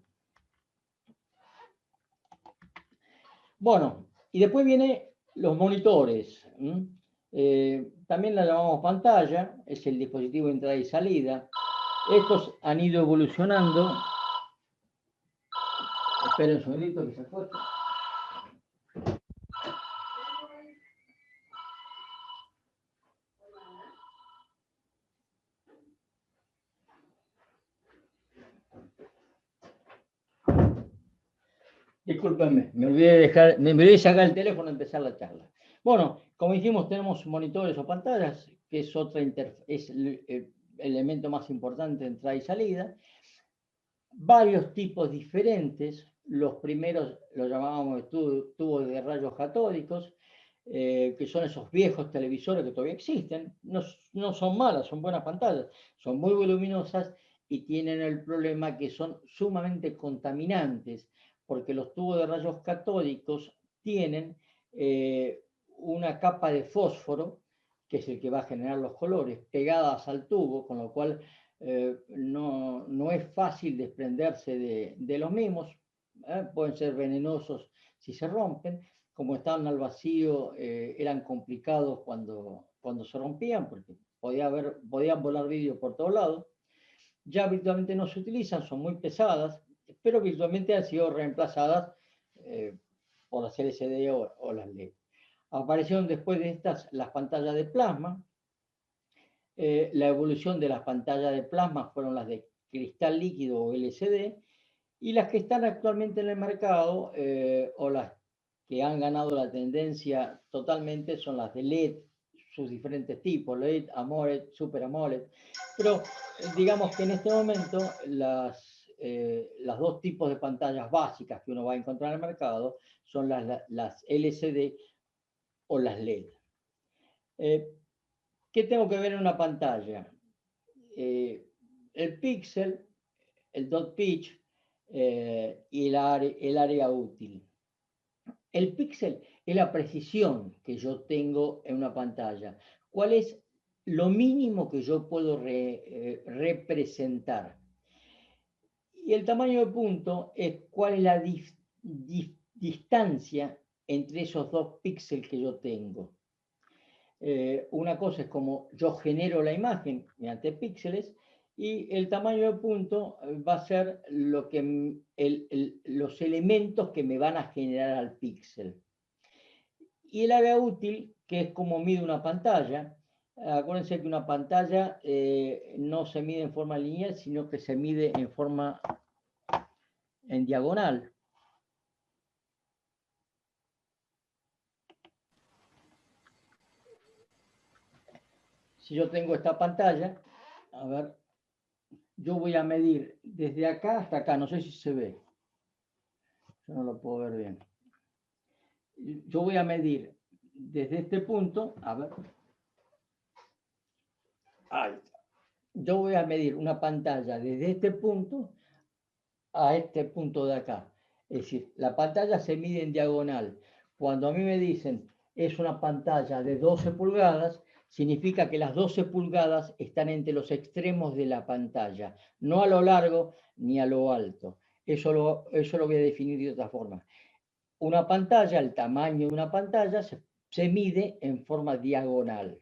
Bueno, y después vienen los monitores. También la llamamos pantalla, es el dispositivo de entrada y salida. Estos han ido evolucionando. Esperen un segundito que se acueste. Discúlpenme, me olvidé de sacar el teléfono y empezar la charla. Bueno, como dijimos, tenemos monitores o pantallas, que es el elemento más importante de entrada y salida. Varios tipos diferentes. Los primeros los llamábamos tubos de rayos catódicos, que son esos viejos televisores que todavía existen. No son malas, son buenas pantallas, son muy voluminosas y tienen el problema que son sumamente contaminantes, porque los tubos de rayos catódicos tienen una capa de fósforo, que es el que va a generar los colores, pegadas al tubo, con lo cual no es fácil desprenderse de los mismos. Pueden ser venenosos si se rompen. Como estaban al vacío, eran complicados cuando se rompían, porque podían volar vidrio por todos lados. Ya habitualmente no se utilizan, son muy pesadas, pero virtualmente han sido reemplazadas por las LCD o las LED. Aparecieron después de estas las pantallas de plasma. La evolución de las pantallas de plasma fueron las de cristal líquido o LCD, y las que están actualmente en el mercado, o las que han ganado la tendencia totalmente, son las de LED, sus diferentes tipos, LED, AMOLED, Super AMOLED. Pero digamos que en este momento las dos tipos de pantallas básicas que uno va a encontrar en el mercado son las LCD o las LED. ¿Qué tengo que ver en una pantalla? El píxel, el dot pitch y el área útil. El píxel es la precisión que yo tengo en una pantalla. ¿Cuál es lo mínimo que yo puedo representar? Y el tamaño de punto es cuál es la distancia entre esos dos píxeles que yo tengo. Una cosa es como yo genero la imagen mediante píxeles, y el tamaño de punto va a ser los elementos que me van a generar al píxel. Y el área útil, que es como mide una pantalla. Acuérdense que una pantalla no se mide en forma lineal, sino que se mide en diagonal. Si yo tengo esta pantalla, a ver, yo voy a medir desde acá hasta acá, no sé si se ve. Yo no lo puedo ver bien. Yo voy a medir desde este punto, a ver. Ahí está. Yo voy a medir una pantalla desde este punto a este punto de acá. Es decir, la pantalla se mide en diagonal. Cuando a mí me dicen es una pantalla de 12 pulgadas, significa que las 12 pulgadas están entre los extremos de la pantalla, no a lo largo ni a lo alto. Eso lo voy a definir de otra forma. Una pantalla, el tamaño de una pantalla, se mide en forma diagonal.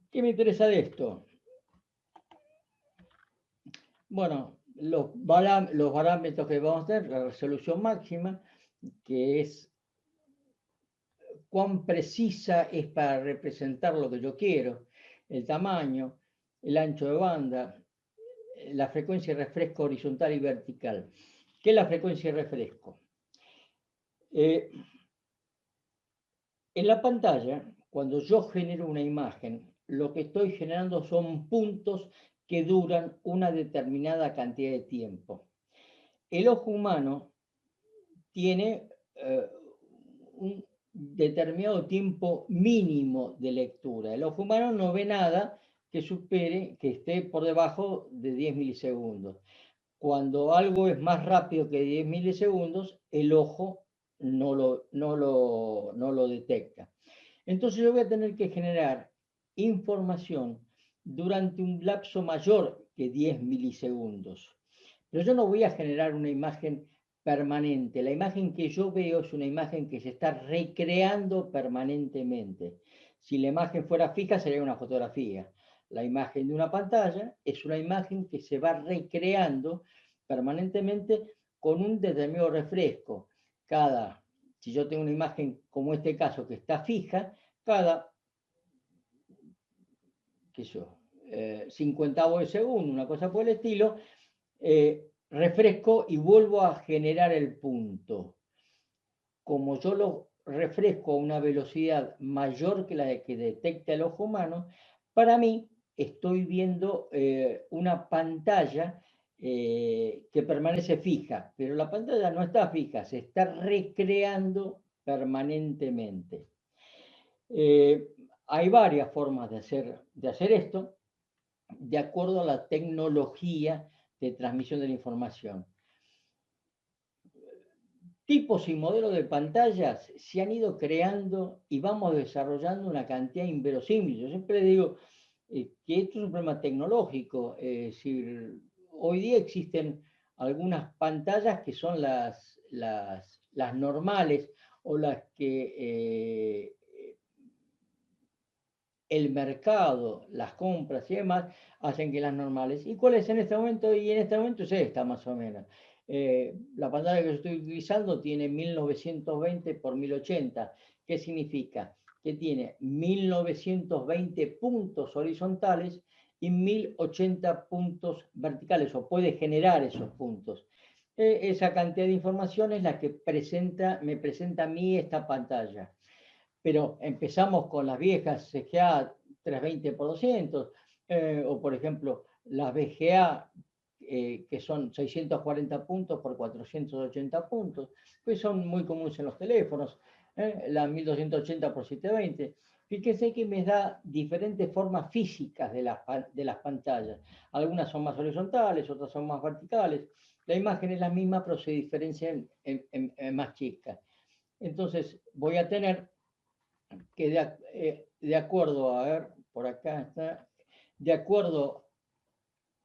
¿Qué me interesa de esto? Bueno, los parámetros que vamos a tener, la resolución máxima, que es cuán precisa es para representar lo que yo quiero, el tamaño, el ancho de banda, la frecuencia de refresco horizontal y vertical. ¿Qué es la frecuencia de refresco? En la pantalla, cuando yo genero una imagen, lo que estoy generando son puntos que duran una determinada cantidad de tiempo. El ojo humano tiene un determinado tiempo mínimo de lectura. El ojo humano no ve nada que supere, que esté por debajo de 10 milisegundos. Cuando algo es más rápido que 10 milisegundos, el ojo no lo detecta. Entonces yo voy a tener que generar información durante un lapso mayor que 10 milisegundos. Pero yo no voy a generar una imagen permanente. La imagen que yo veo es una imagen que se está recreando permanentemente. Si la imagen fuera fija, sería una fotografía. La imagen de una pantalla es una imagen que se va recreando permanentemente con un determinado refresco. Si yo tengo una imagen como este caso que está fija, cada, qué sé yo, 50 de segundo, una cosa por el estilo, refresco y vuelvo a generar el punto. Como yo lo refresco a una velocidad mayor que la que detecta el ojo humano, para mí estoy viendo una pantalla que permanece fija, pero la pantalla no está fija, se está recreando permanentemente. Hay varias formas de hacer esto de acuerdo a la tecnología de transmisión de la información. Tipos y modelos de pantallas se han ido creando y vamos desarrollando una cantidad inverosímil. Yo siempre digo que esto es un problema tecnológico. Es decir, hoy día existen algunas pantallas que son las normales o las que el mercado, las compras y demás, hacen que las normales. ¿Y cuál es en este momento? Y en este momento es esta, más o menos. La pantalla que yo estoy utilizando tiene 1920 por 1080. ¿Qué significa? Que tiene 1920 puntos horizontales y 1080 puntos verticales, o puede generar esos puntos. Esa cantidad de información es la que me presenta a mí esta pantalla. Pero empezamos con las viejas CGA 320 por 200, o por ejemplo las VGA, que son 640 puntos por 480 puntos, que son muy comunes en los teléfonos, la 1280 por 720. Fíjense que me da diferentes formas físicas de las pantallas. Algunas son más horizontales, otras son más verticales. La imagen es la misma, pero se diferencia en más chicas. Entonces voy a tener que de acuerdo, a ver, por acá está, de acuerdo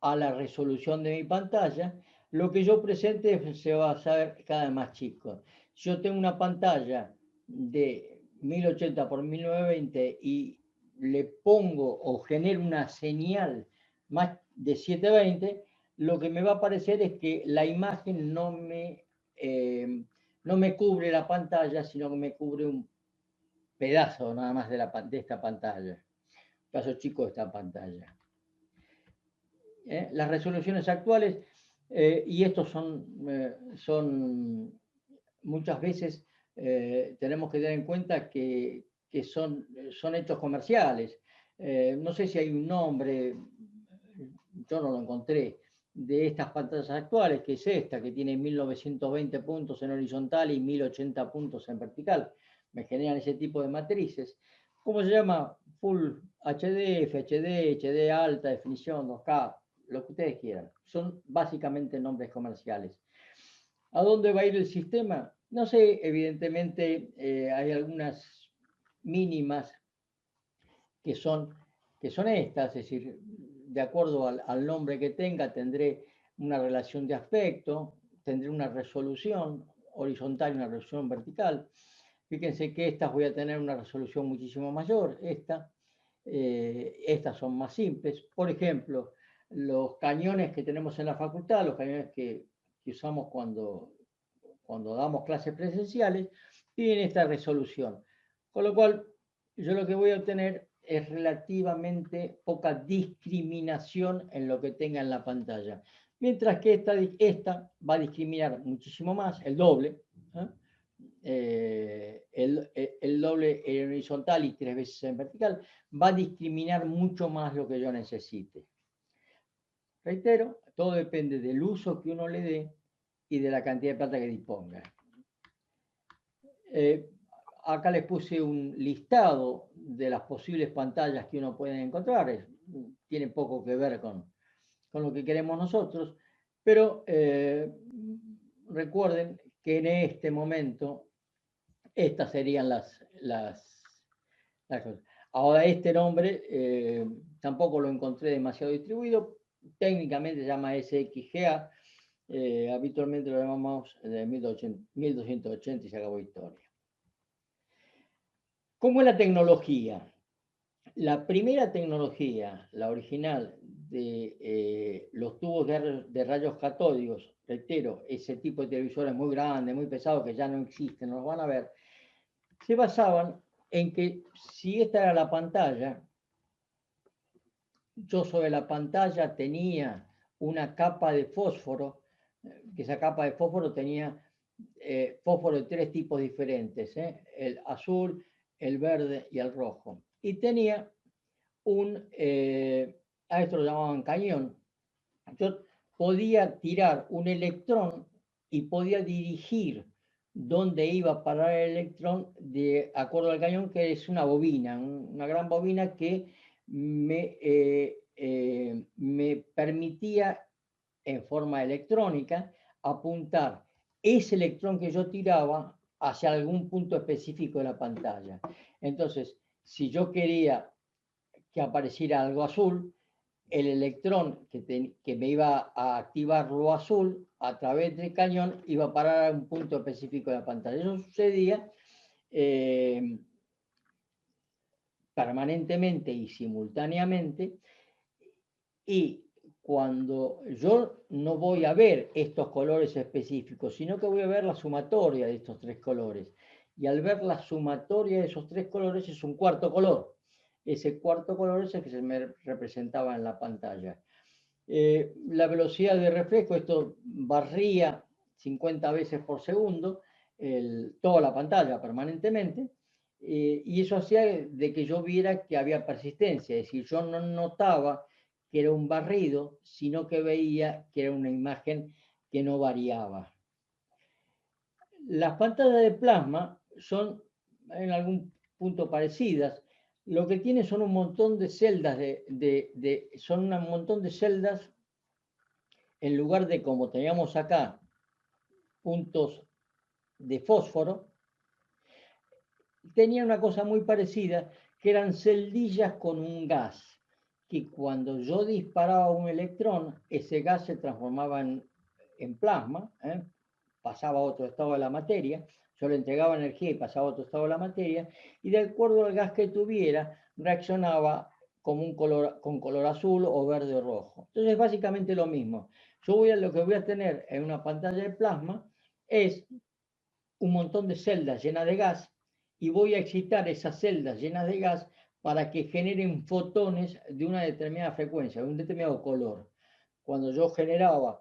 a la resolución de mi pantalla, lo que yo presente se va a hacer cada vez más chico. Si yo tengo una pantalla de 1080 por 1920 y le pongo o genero una señal más de 720, lo que me va a parecer es que la imagen no me cubre la pantalla, sino que me cubre un pedazo nada más de esta pantalla, un pedazo chico de esta pantalla. Las resoluciones actuales, y estos son muchas veces, tenemos que tener en cuenta que son hechos comerciales. No sé si hay un nombre, yo no lo encontré, de estas pantallas actuales, que es esta, que tiene 1920 puntos en horizontal y 1080 puntos en vertical. Me generan ese tipo de matrices. ¿Cómo se llama? Full HD, FHD, HD alta definición, 2K, lo que ustedes quieran. Son básicamente nombres comerciales. ¿A dónde va a ir el sistema? No sé, evidentemente hay algunas mínimas que son estas, es decir, de acuerdo al nombre que tenga, tendré una relación de aspecto, tendré una resolución horizontal y una resolución vertical. Fíjense que estas voy a tener una resolución muchísimo mayor, estas son más simples. Por ejemplo, los cañones que tenemos en la facultad, los cañones que usamos cuando damos clases presenciales, tienen esta resolución. Con lo cual, yo lo que voy a obtener es relativamente poca discriminación en lo que tenga en la pantalla. Mientras que esta va a discriminar muchísimo más, el doble, el doble en horizontal y 3 veces en vertical, va a discriminar mucho más lo que yo necesite. Reitero, todo depende del uso que uno le dé y de la cantidad de plata que disponga. Acá les puse un listado de las posibles pantallas que uno puede encontrar. Tiene poco que ver con lo que queremos nosotros, pero recuerden que en este momento estas serían las cosas. Ahora este nombre tampoco lo encontré demasiado distribuido, técnicamente se llama SXGA, habitualmente lo llamamos de 1280 y se acabó historia. ¿Cómo es la tecnología? La primera tecnología, la original de los tubos de rayos catódicos, reitero, ese tipo de televisores muy grandes, muy pesados que ya no existen, no los van a ver, se basaban en que si esta era la pantalla, yo sobre la pantalla tenía una capa de fósforo, que esa capa de fósforo tenía fósforo de 3 tipos diferentes, el azul, el verde y el rojo. Y tenía a esto lo llamaban cañón. Yo podía tirar un electrón y podía dirigir dónde iba a parar el electrón de acuerdo al cañón, que es una bobina, una gran bobina que me permitía en forma electrónica apuntar ese electrón que yo tiraba hacia algún punto específico de la pantalla. Entonces, si yo quería que apareciera algo azul, el electrón que me iba a activar lo azul a través del cañón iba a parar a un punto específico de la pantalla. Eso sucedía permanentemente y simultáneamente, y cuando yo no voy a ver estos colores específicos, sino que voy a ver la sumatoria de estos 3 colores, y al ver la sumatoria de esos 3 colores es un cuarto color. Ese cuarto color es el que se me representaba en la pantalla. La velocidad de refresco, esto barría 50 veces por segundo toda la pantalla permanentemente, y eso hacía de que yo viera que había persistencia, es decir, yo no notaba que era un barrido, sino que veía que era una imagen que no variaba. Las pantallas de plasma son en algún punto parecidas. Lo que tiene son un montón de celdas, son un montón de celdas en lugar de, como teníamos acá, puntos de fósforo, tenía una cosa muy parecida, que eran celdillas con un gas, que cuando yo disparaba un electrón, ese gas se transformaba en plasma, pasaba a otro estado de la materia, yo le entregaba energía y pasaba a otro estado de la materia, y de acuerdo al gas que tuviera, reaccionaba como con color azul o verde o rojo. Entonces es básicamente lo mismo. Lo que voy a tener en una pantalla de plasma es un montón de celdas llenas de gas y voy a excitar esas celdas llenas de gas para que generen fotones de una determinada frecuencia, de un determinado color. Cuando yo generaba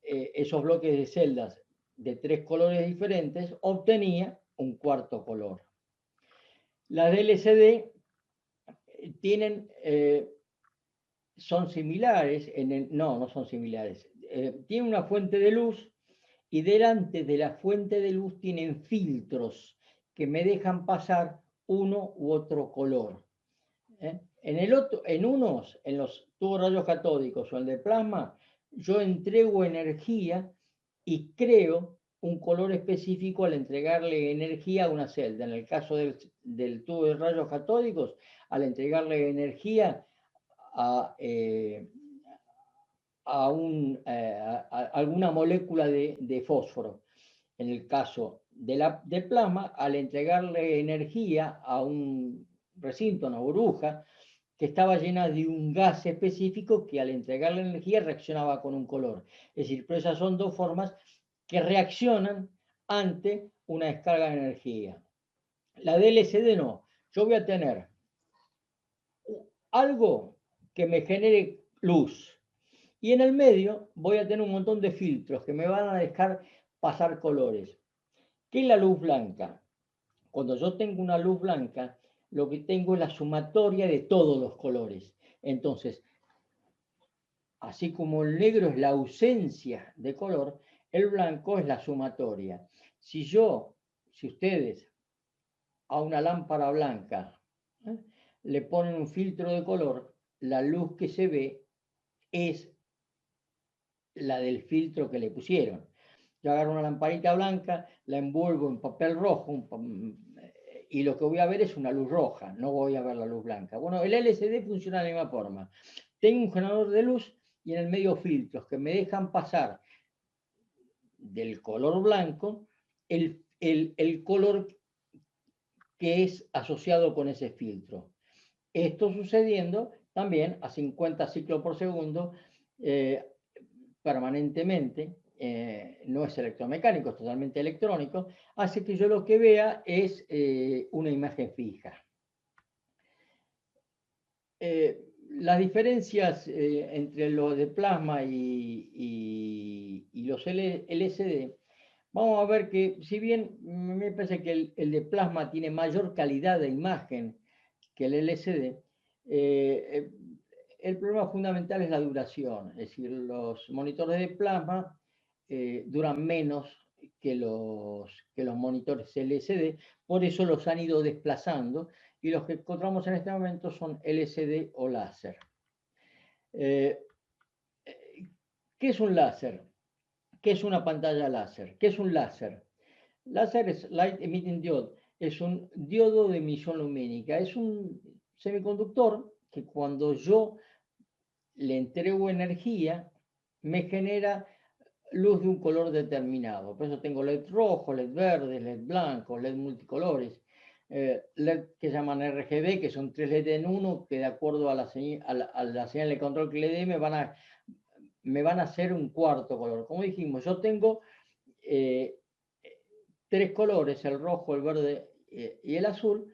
esos bloques de celdas de 3 colores diferentes, obtenía un cuarto color. Las de LCD tienen, son similares, no son similares, tienen una fuente de luz y delante de la fuente de luz tienen filtros que me dejan pasar uno u otro color. En los tubos rayos catódicos o en el de plasma, yo entrego energía y creo un color específico al entregarle energía a una celda. En el caso del tubo de rayos catódicos, al entregarle energía a alguna molécula de fósforo. En el caso de plasma, al entregarle energía a un recinto, una burbuja, que estaba llena de un gas específico que al entregarle energía reaccionaba con un color. Es decir, pero esas son dos formas que reaccionan ante una descarga de energía. La de LCD no. Yo voy a tener algo que me genere luz. Y en el medio voy a tener un montón de filtros que me van a dejar pasar colores. ¿Qué es la luz blanca? Cuando yo tengo una luz blanca, lo que tengo es la sumatoria de todos los colores. Entonces, así como el negro es la ausencia de color, el blanco es la sumatoria. Si ustedes a una lámpara blanca le ponen un filtro de color, la luz que se ve es la del filtro que le pusieron. Yo agarro una lamparita blanca, la envuelvo en papel rojo y lo que voy a ver es una luz roja, no voy a ver la luz blanca. Bueno, el LCD funciona de la misma forma. Tengo un generador de luz y en el medio filtros que me dejan pasar del color blanco el color que es asociado con ese filtro. Esto sucediendo también a 50 ciclos por segundo permanentemente. No es electromecánico, es totalmente electrónico, hace que yo lo que vea es una imagen fija. Las diferencias entre los de plasma y los LCD, vamos a ver que si bien me parece que el de plasma tiene mayor calidad de imagen que el LCD, el problema fundamental es la duración, es decir, los monitores de plasma duran menos que los monitores LCD, por eso los han ido desplazando y los que encontramos en este momento son LCD o láser. ¿Qué es un láser? ¿Qué es una pantalla láser? ¿Qué es un láser? Láser es Light Emitting Diode, es un diodo de emisión lumínica, es un semiconductor que cuando yo le entrego energía me genera luz de un color determinado. Por eso tengo LED rojo, LED verde, LED blanco, LED multicolores, LED que llaman RGB, que son 3 LED en uno, que de acuerdo a la señal de control que le dé me van a hacer un cuarto color. Como dijimos, yo tengo 3 colores, el rojo, el verde y el azul,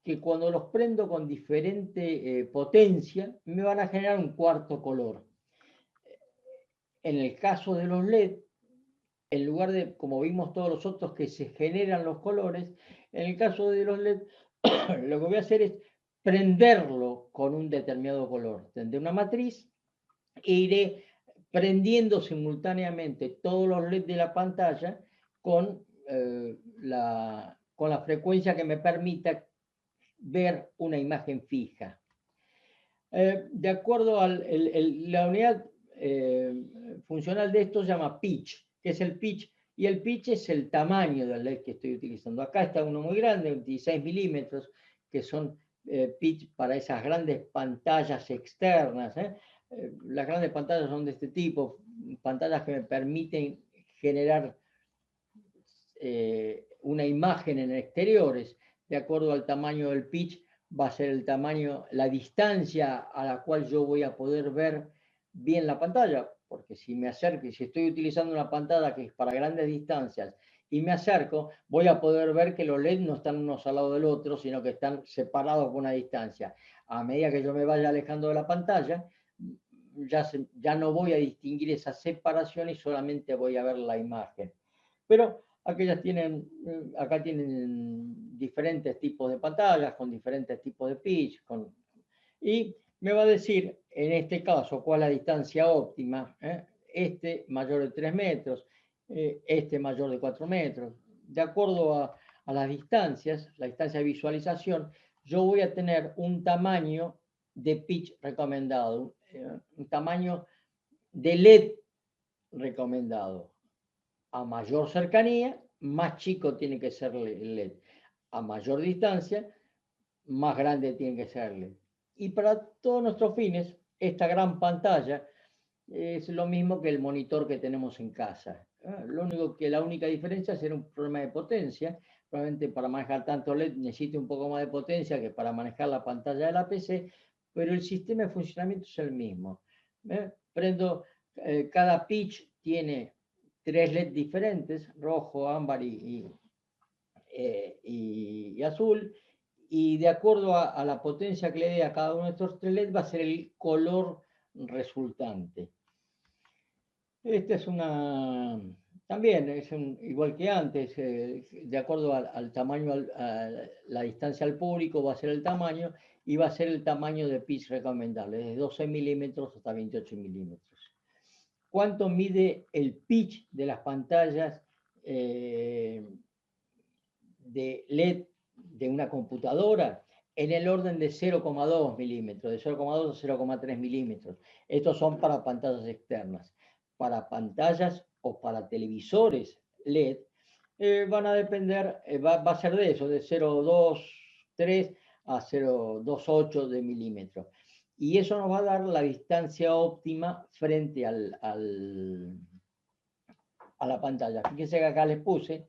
que cuando los prendo con diferente potencia me van a generar un cuarto color. En el caso de los LED, en lugar de, como vimos todos los otros, que se generan los colores, en el caso de los LED, lo que voy a hacer es prenderlo con un determinado color. Tendré una matriz e iré prendiendo simultáneamente todos los LED de la pantalla con la frecuencia que me permita ver una imagen fija. De acuerdo a la unidad funcional de esto se llama pitch, que es el pitch, y el pitch es el tamaño del LED que estoy utilizando. Acá está uno muy grande, 26 milímetros, que son pitch para esas grandes pantallas externas. Las grandes pantallas son de este tipo, pantallas que me permiten generar una imagen en exteriores. De acuerdo al tamaño del pitch, va a ser el tamaño, la distancia a la cual yo voy a poder ver bien la pantalla, porque si me acerco y si estoy utilizando una pantalla que es para grandes distancias y me acerco, voy a poder ver que los LED no están unos al lado del otro, sino que están separados por una distancia. A medida que yo me vaya alejando de la pantalla, ya no voy a distinguir esa separación y solamente voy a ver la imagen. Pero aquellas tienen, acá tienen diferentes tipos de pantallas, con diferentes tipos de pitch, y me va a decir, en este caso, cuál es la distancia óptima, este mayor de 3 metros, este mayor de 4 metros. De acuerdo a las distancias, la distancia de visualización, yo voy a tener un tamaño de pitch recomendado, un tamaño de LED recomendado. A mayor cercanía, más chico tiene que ser el LED. A mayor distancia, más grande tiene que ser el LED. Y para todos nuestros fines, esta gran pantalla es lo mismo que el monitor que tenemos en casa. La única diferencia será un problema de potencia. Probablemente para manejar tanto LED necesite un poco más de potencia que para manejar la pantalla de la PC, pero el sistema de funcionamiento es el mismo. Prendo, cada pitch tiene 3 LED diferentes, rojo, ámbar y azul, y de acuerdo a la potencia que le dé a cada uno de estos 3 LED va a ser el color resultante. Esta es también es igual que antes, de acuerdo al tamaño, a la distancia al público va a ser el tamaño, y va a ser el tamaño de pitch recomendable, desde 12 milímetros hasta 28 milímetros. ¿Cuánto mide el pitch de las pantallas de LED de una computadora? En el orden de 0,2 milímetros, de 0,2 a 0,3 milímetros. Estos son para pantallas externas. Para pantallas o para televisores LED, van a depender, va a ser de eso, de 0,23 a 0,28 de milímetros. Y eso nos va a dar la distancia óptima frente a la pantalla. Fíjense que acá les puse,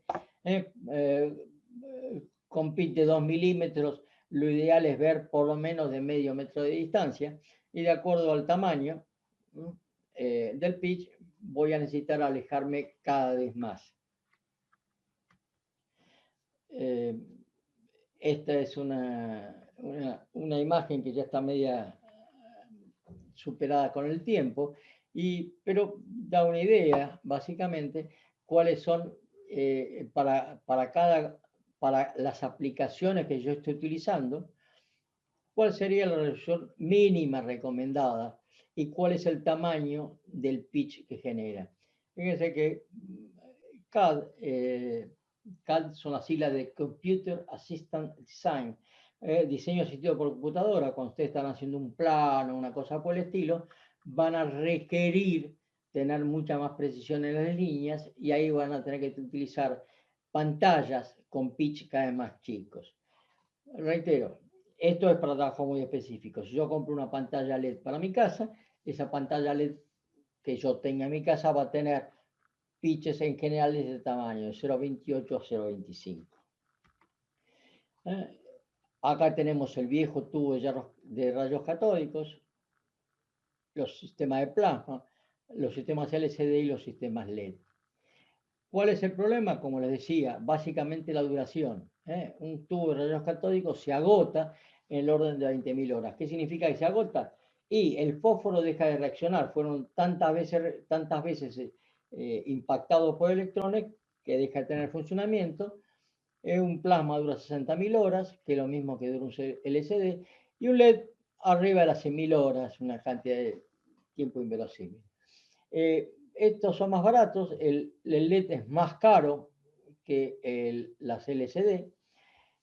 con pitch de 2 milímetros, lo ideal es ver por lo menos de medio metro de distancia, y de acuerdo al tamaño del pitch, voy a necesitar alejarme cada vez más. Esta es una imagen que ya está media superada con el tiempo, pero da una idea, básicamente, cuáles son para las aplicaciones que yo estoy utilizando, cuál sería la resolución mínima recomendada y cuál es el tamaño del pitch que genera. Fíjense que CAD son las siglas de Computer Assistant Design, diseño asistido por computadora. Cuando ustedes están haciendo un plano, una cosa por el estilo, van a requerir tener mucha más precisión en las líneas, y ahí van a tener que utilizar pantallas con pitch cada vez más chicos. Reitero, esto es para trabajos muy específicos. Si yo compro una pantalla LED para mi casa, esa pantalla LED que yo tenga en mi casa va a tener pitches en general de este tamaño, de 0,28 a 0,25. Acá tenemos el viejo tubo de rayos catódicos, los sistemas de plasma, los sistemas LCD y los sistemas LED. ¿Cuál es el problema? Como les decía, básicamente la duración. Un tubo de rayos catódicos se agota en el orden de 20.000 horas. ¿Qué significa que se agota? Y el fósforo deja de reaccionar. Fueron tantas veces impactados por electrones que deja de tener funcionamiento. Un plasma dura 60.000 horas, que es lo mismo que dura un LCD, y un LED arriba de las 100.000 horas, una cantidad de tiempo inverosímil. Estos son más baratos, el LED es más caro que las LCD.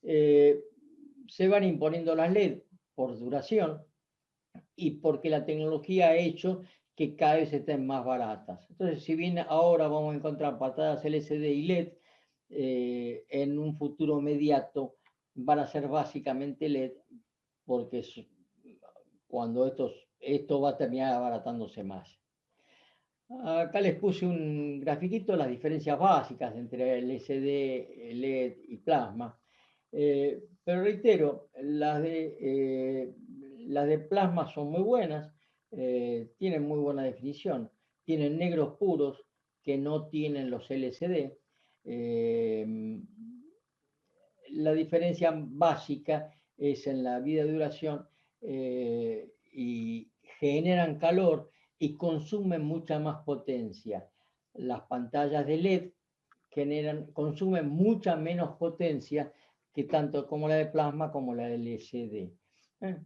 Se van imponiendo las LED por duración y porque la tecnología ha hecho que cada vez estén más baratas. Entonces, si bien ahora vamos a encontrar pantallas LCD y LED, en un futuro inmediato van a ser básicamente LED, porque cuando esto va a terminar abaratándose más. Acá les puse un grafiquito, las diferencias básicas entre LCD, LED y plasma. Pero reitero, las de plasma son muy buenas, tienen muy buena definición, tienen negros puros que no tienen los LCD. La diferencia básica es en la vida de duración y generan calor y consumen mucha más potencia. Las pantallas de LED consumen mucha menos potencia que tanto como la de plasma como la de LCD.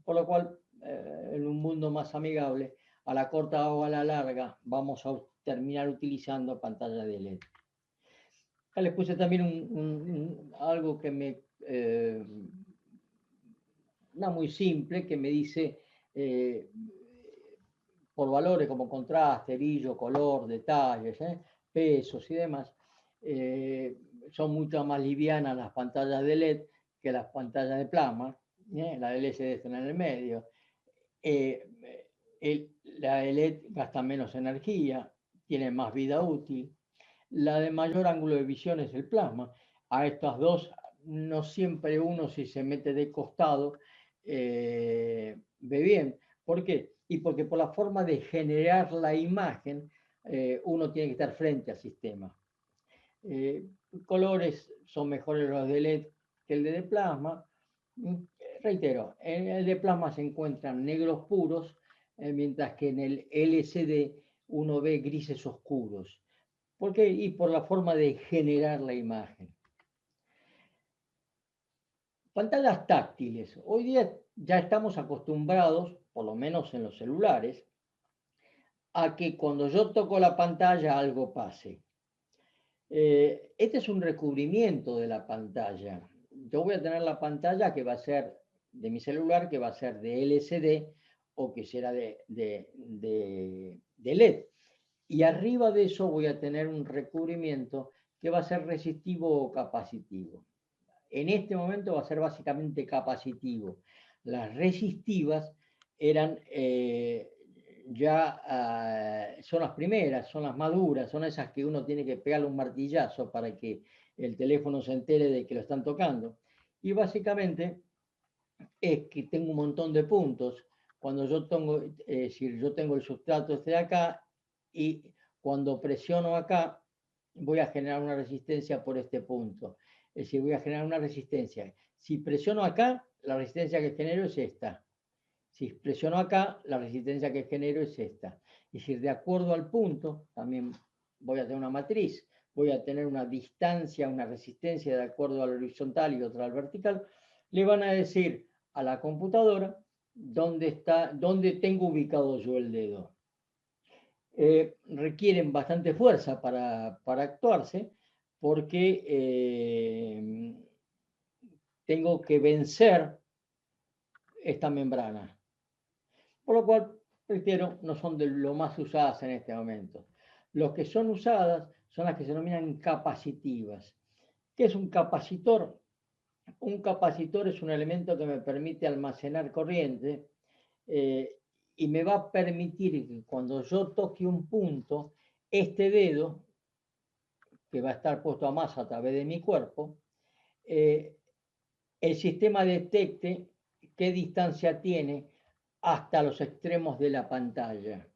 Por lo cual, en un mundo más amigable, a la corta o a la larga, vamos a terminar utilizando pantallas de LED. Acá les puse también algo que muy simple, que me dice por valores como contraste, brillo, color, detalles, pesos y demás, son mucho más livianas las pantallas de LED que las pantallas de plasma. La de LCD está en el medio. La de LED gasta menos energía, tiene más vida útil. La de mayor ángulo de visión es el plasma. A estas dos, no siempre uno, si se mete de costado, ve bien. ¿Por qué? Y porque por la forma de generar la imagen, uno tiene que estar frente al sistema. Colores son mejores los de LED que el de plasma. Reitero, en el de plasma se encuentran negros puros, mientras que en el LCD uno ve grises oscuros. ¿Por qué? Y por la forma de generar la imagen. Pantallas táctiles. Hoy día ya estamos acostumbrados, por lo menos en los celulares, a que cuando yo toco la pantalla algo pase. Este es un recubrimiento de la pantalla. Yo voy a tener la pantalla que va a ser de mi celular, que va a ser de LCD o que será de LED. Y arriba de eso voy a tener un recubrimiento que va a ser resistivo o capacitivo. En este momento va a ser básicamente capacitivo. Las resistivas eran son las primeras, son las más duras, son esas que uno tiene que pegarle un martillazo para que el teléfono se entere de que lo están tocando. Y básicamente es que tengo un montón de puntos. Cuando yo tengo, yo tengo el sustrato este de acá, y cuando presiono acá, voy a generar una resistencia por este punto. Es decir, voy a generar una resistencia. Si presiono acá, la resistencia que genero es esta. Si presiono acá, la resistencia que genero es esta. Es decir, de acuerdo al punto, también voy a tener una matriz, voy a tener una distancia, una resistencia de acuerdo al horizontal y otra al vertical. Le van a decir a la computadora dónde tengo ubicado yo el dedo. Requieren bastante fuerza para actuarse, porque tengo que vencer esta membrana. Por lo cual, reitero, no son de lo más usadas en este momento. Los que son usadas son las que se denominan capacitivas. ¿Qué es un capacitor? Un capacitor es un elemento que me permite almacenar corriente y me va a permitir que cuando yo toque un punto, este dedo, que va a estar puesto a masa a través de mi cuerpo, el sistema detecte qué distancia tiene hasta los extremos de la pantalla.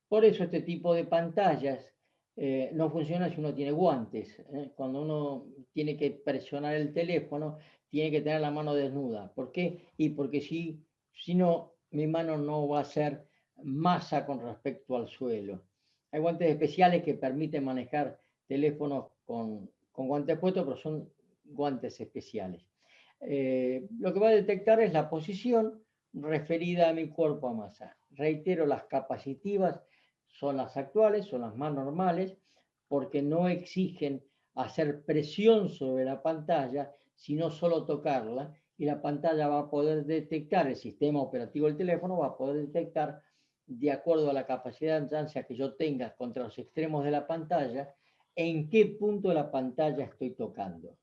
Por eso este tipo de pantallas no funciona si uno tiene guantes. Cuando uno tiene que presionar el teléfono, tiene que tener la mano desnuda. ¿Por qué? Y porque si no, mi mano no va a ser masa con respecto al suelo. Hay guantes especiales que permiten manejar teléfonos con guantes puestos, pero son guantes especiales. Lo que va a detectar es la posición referida a mi cuerpo a masa. Reitero, las capacitivas son las actuales, son las más normales, porque no exigen hacer presión sobre la pantalla, sino solo tocarla, y la pantalla va a poder detectar, el sistema operativo del teléfono va a poder detectar, de acuerdo a la capacidad de ansia que yo tenga contra los extremos de la pantalla, en qué punto de la pantalla estoy tocando.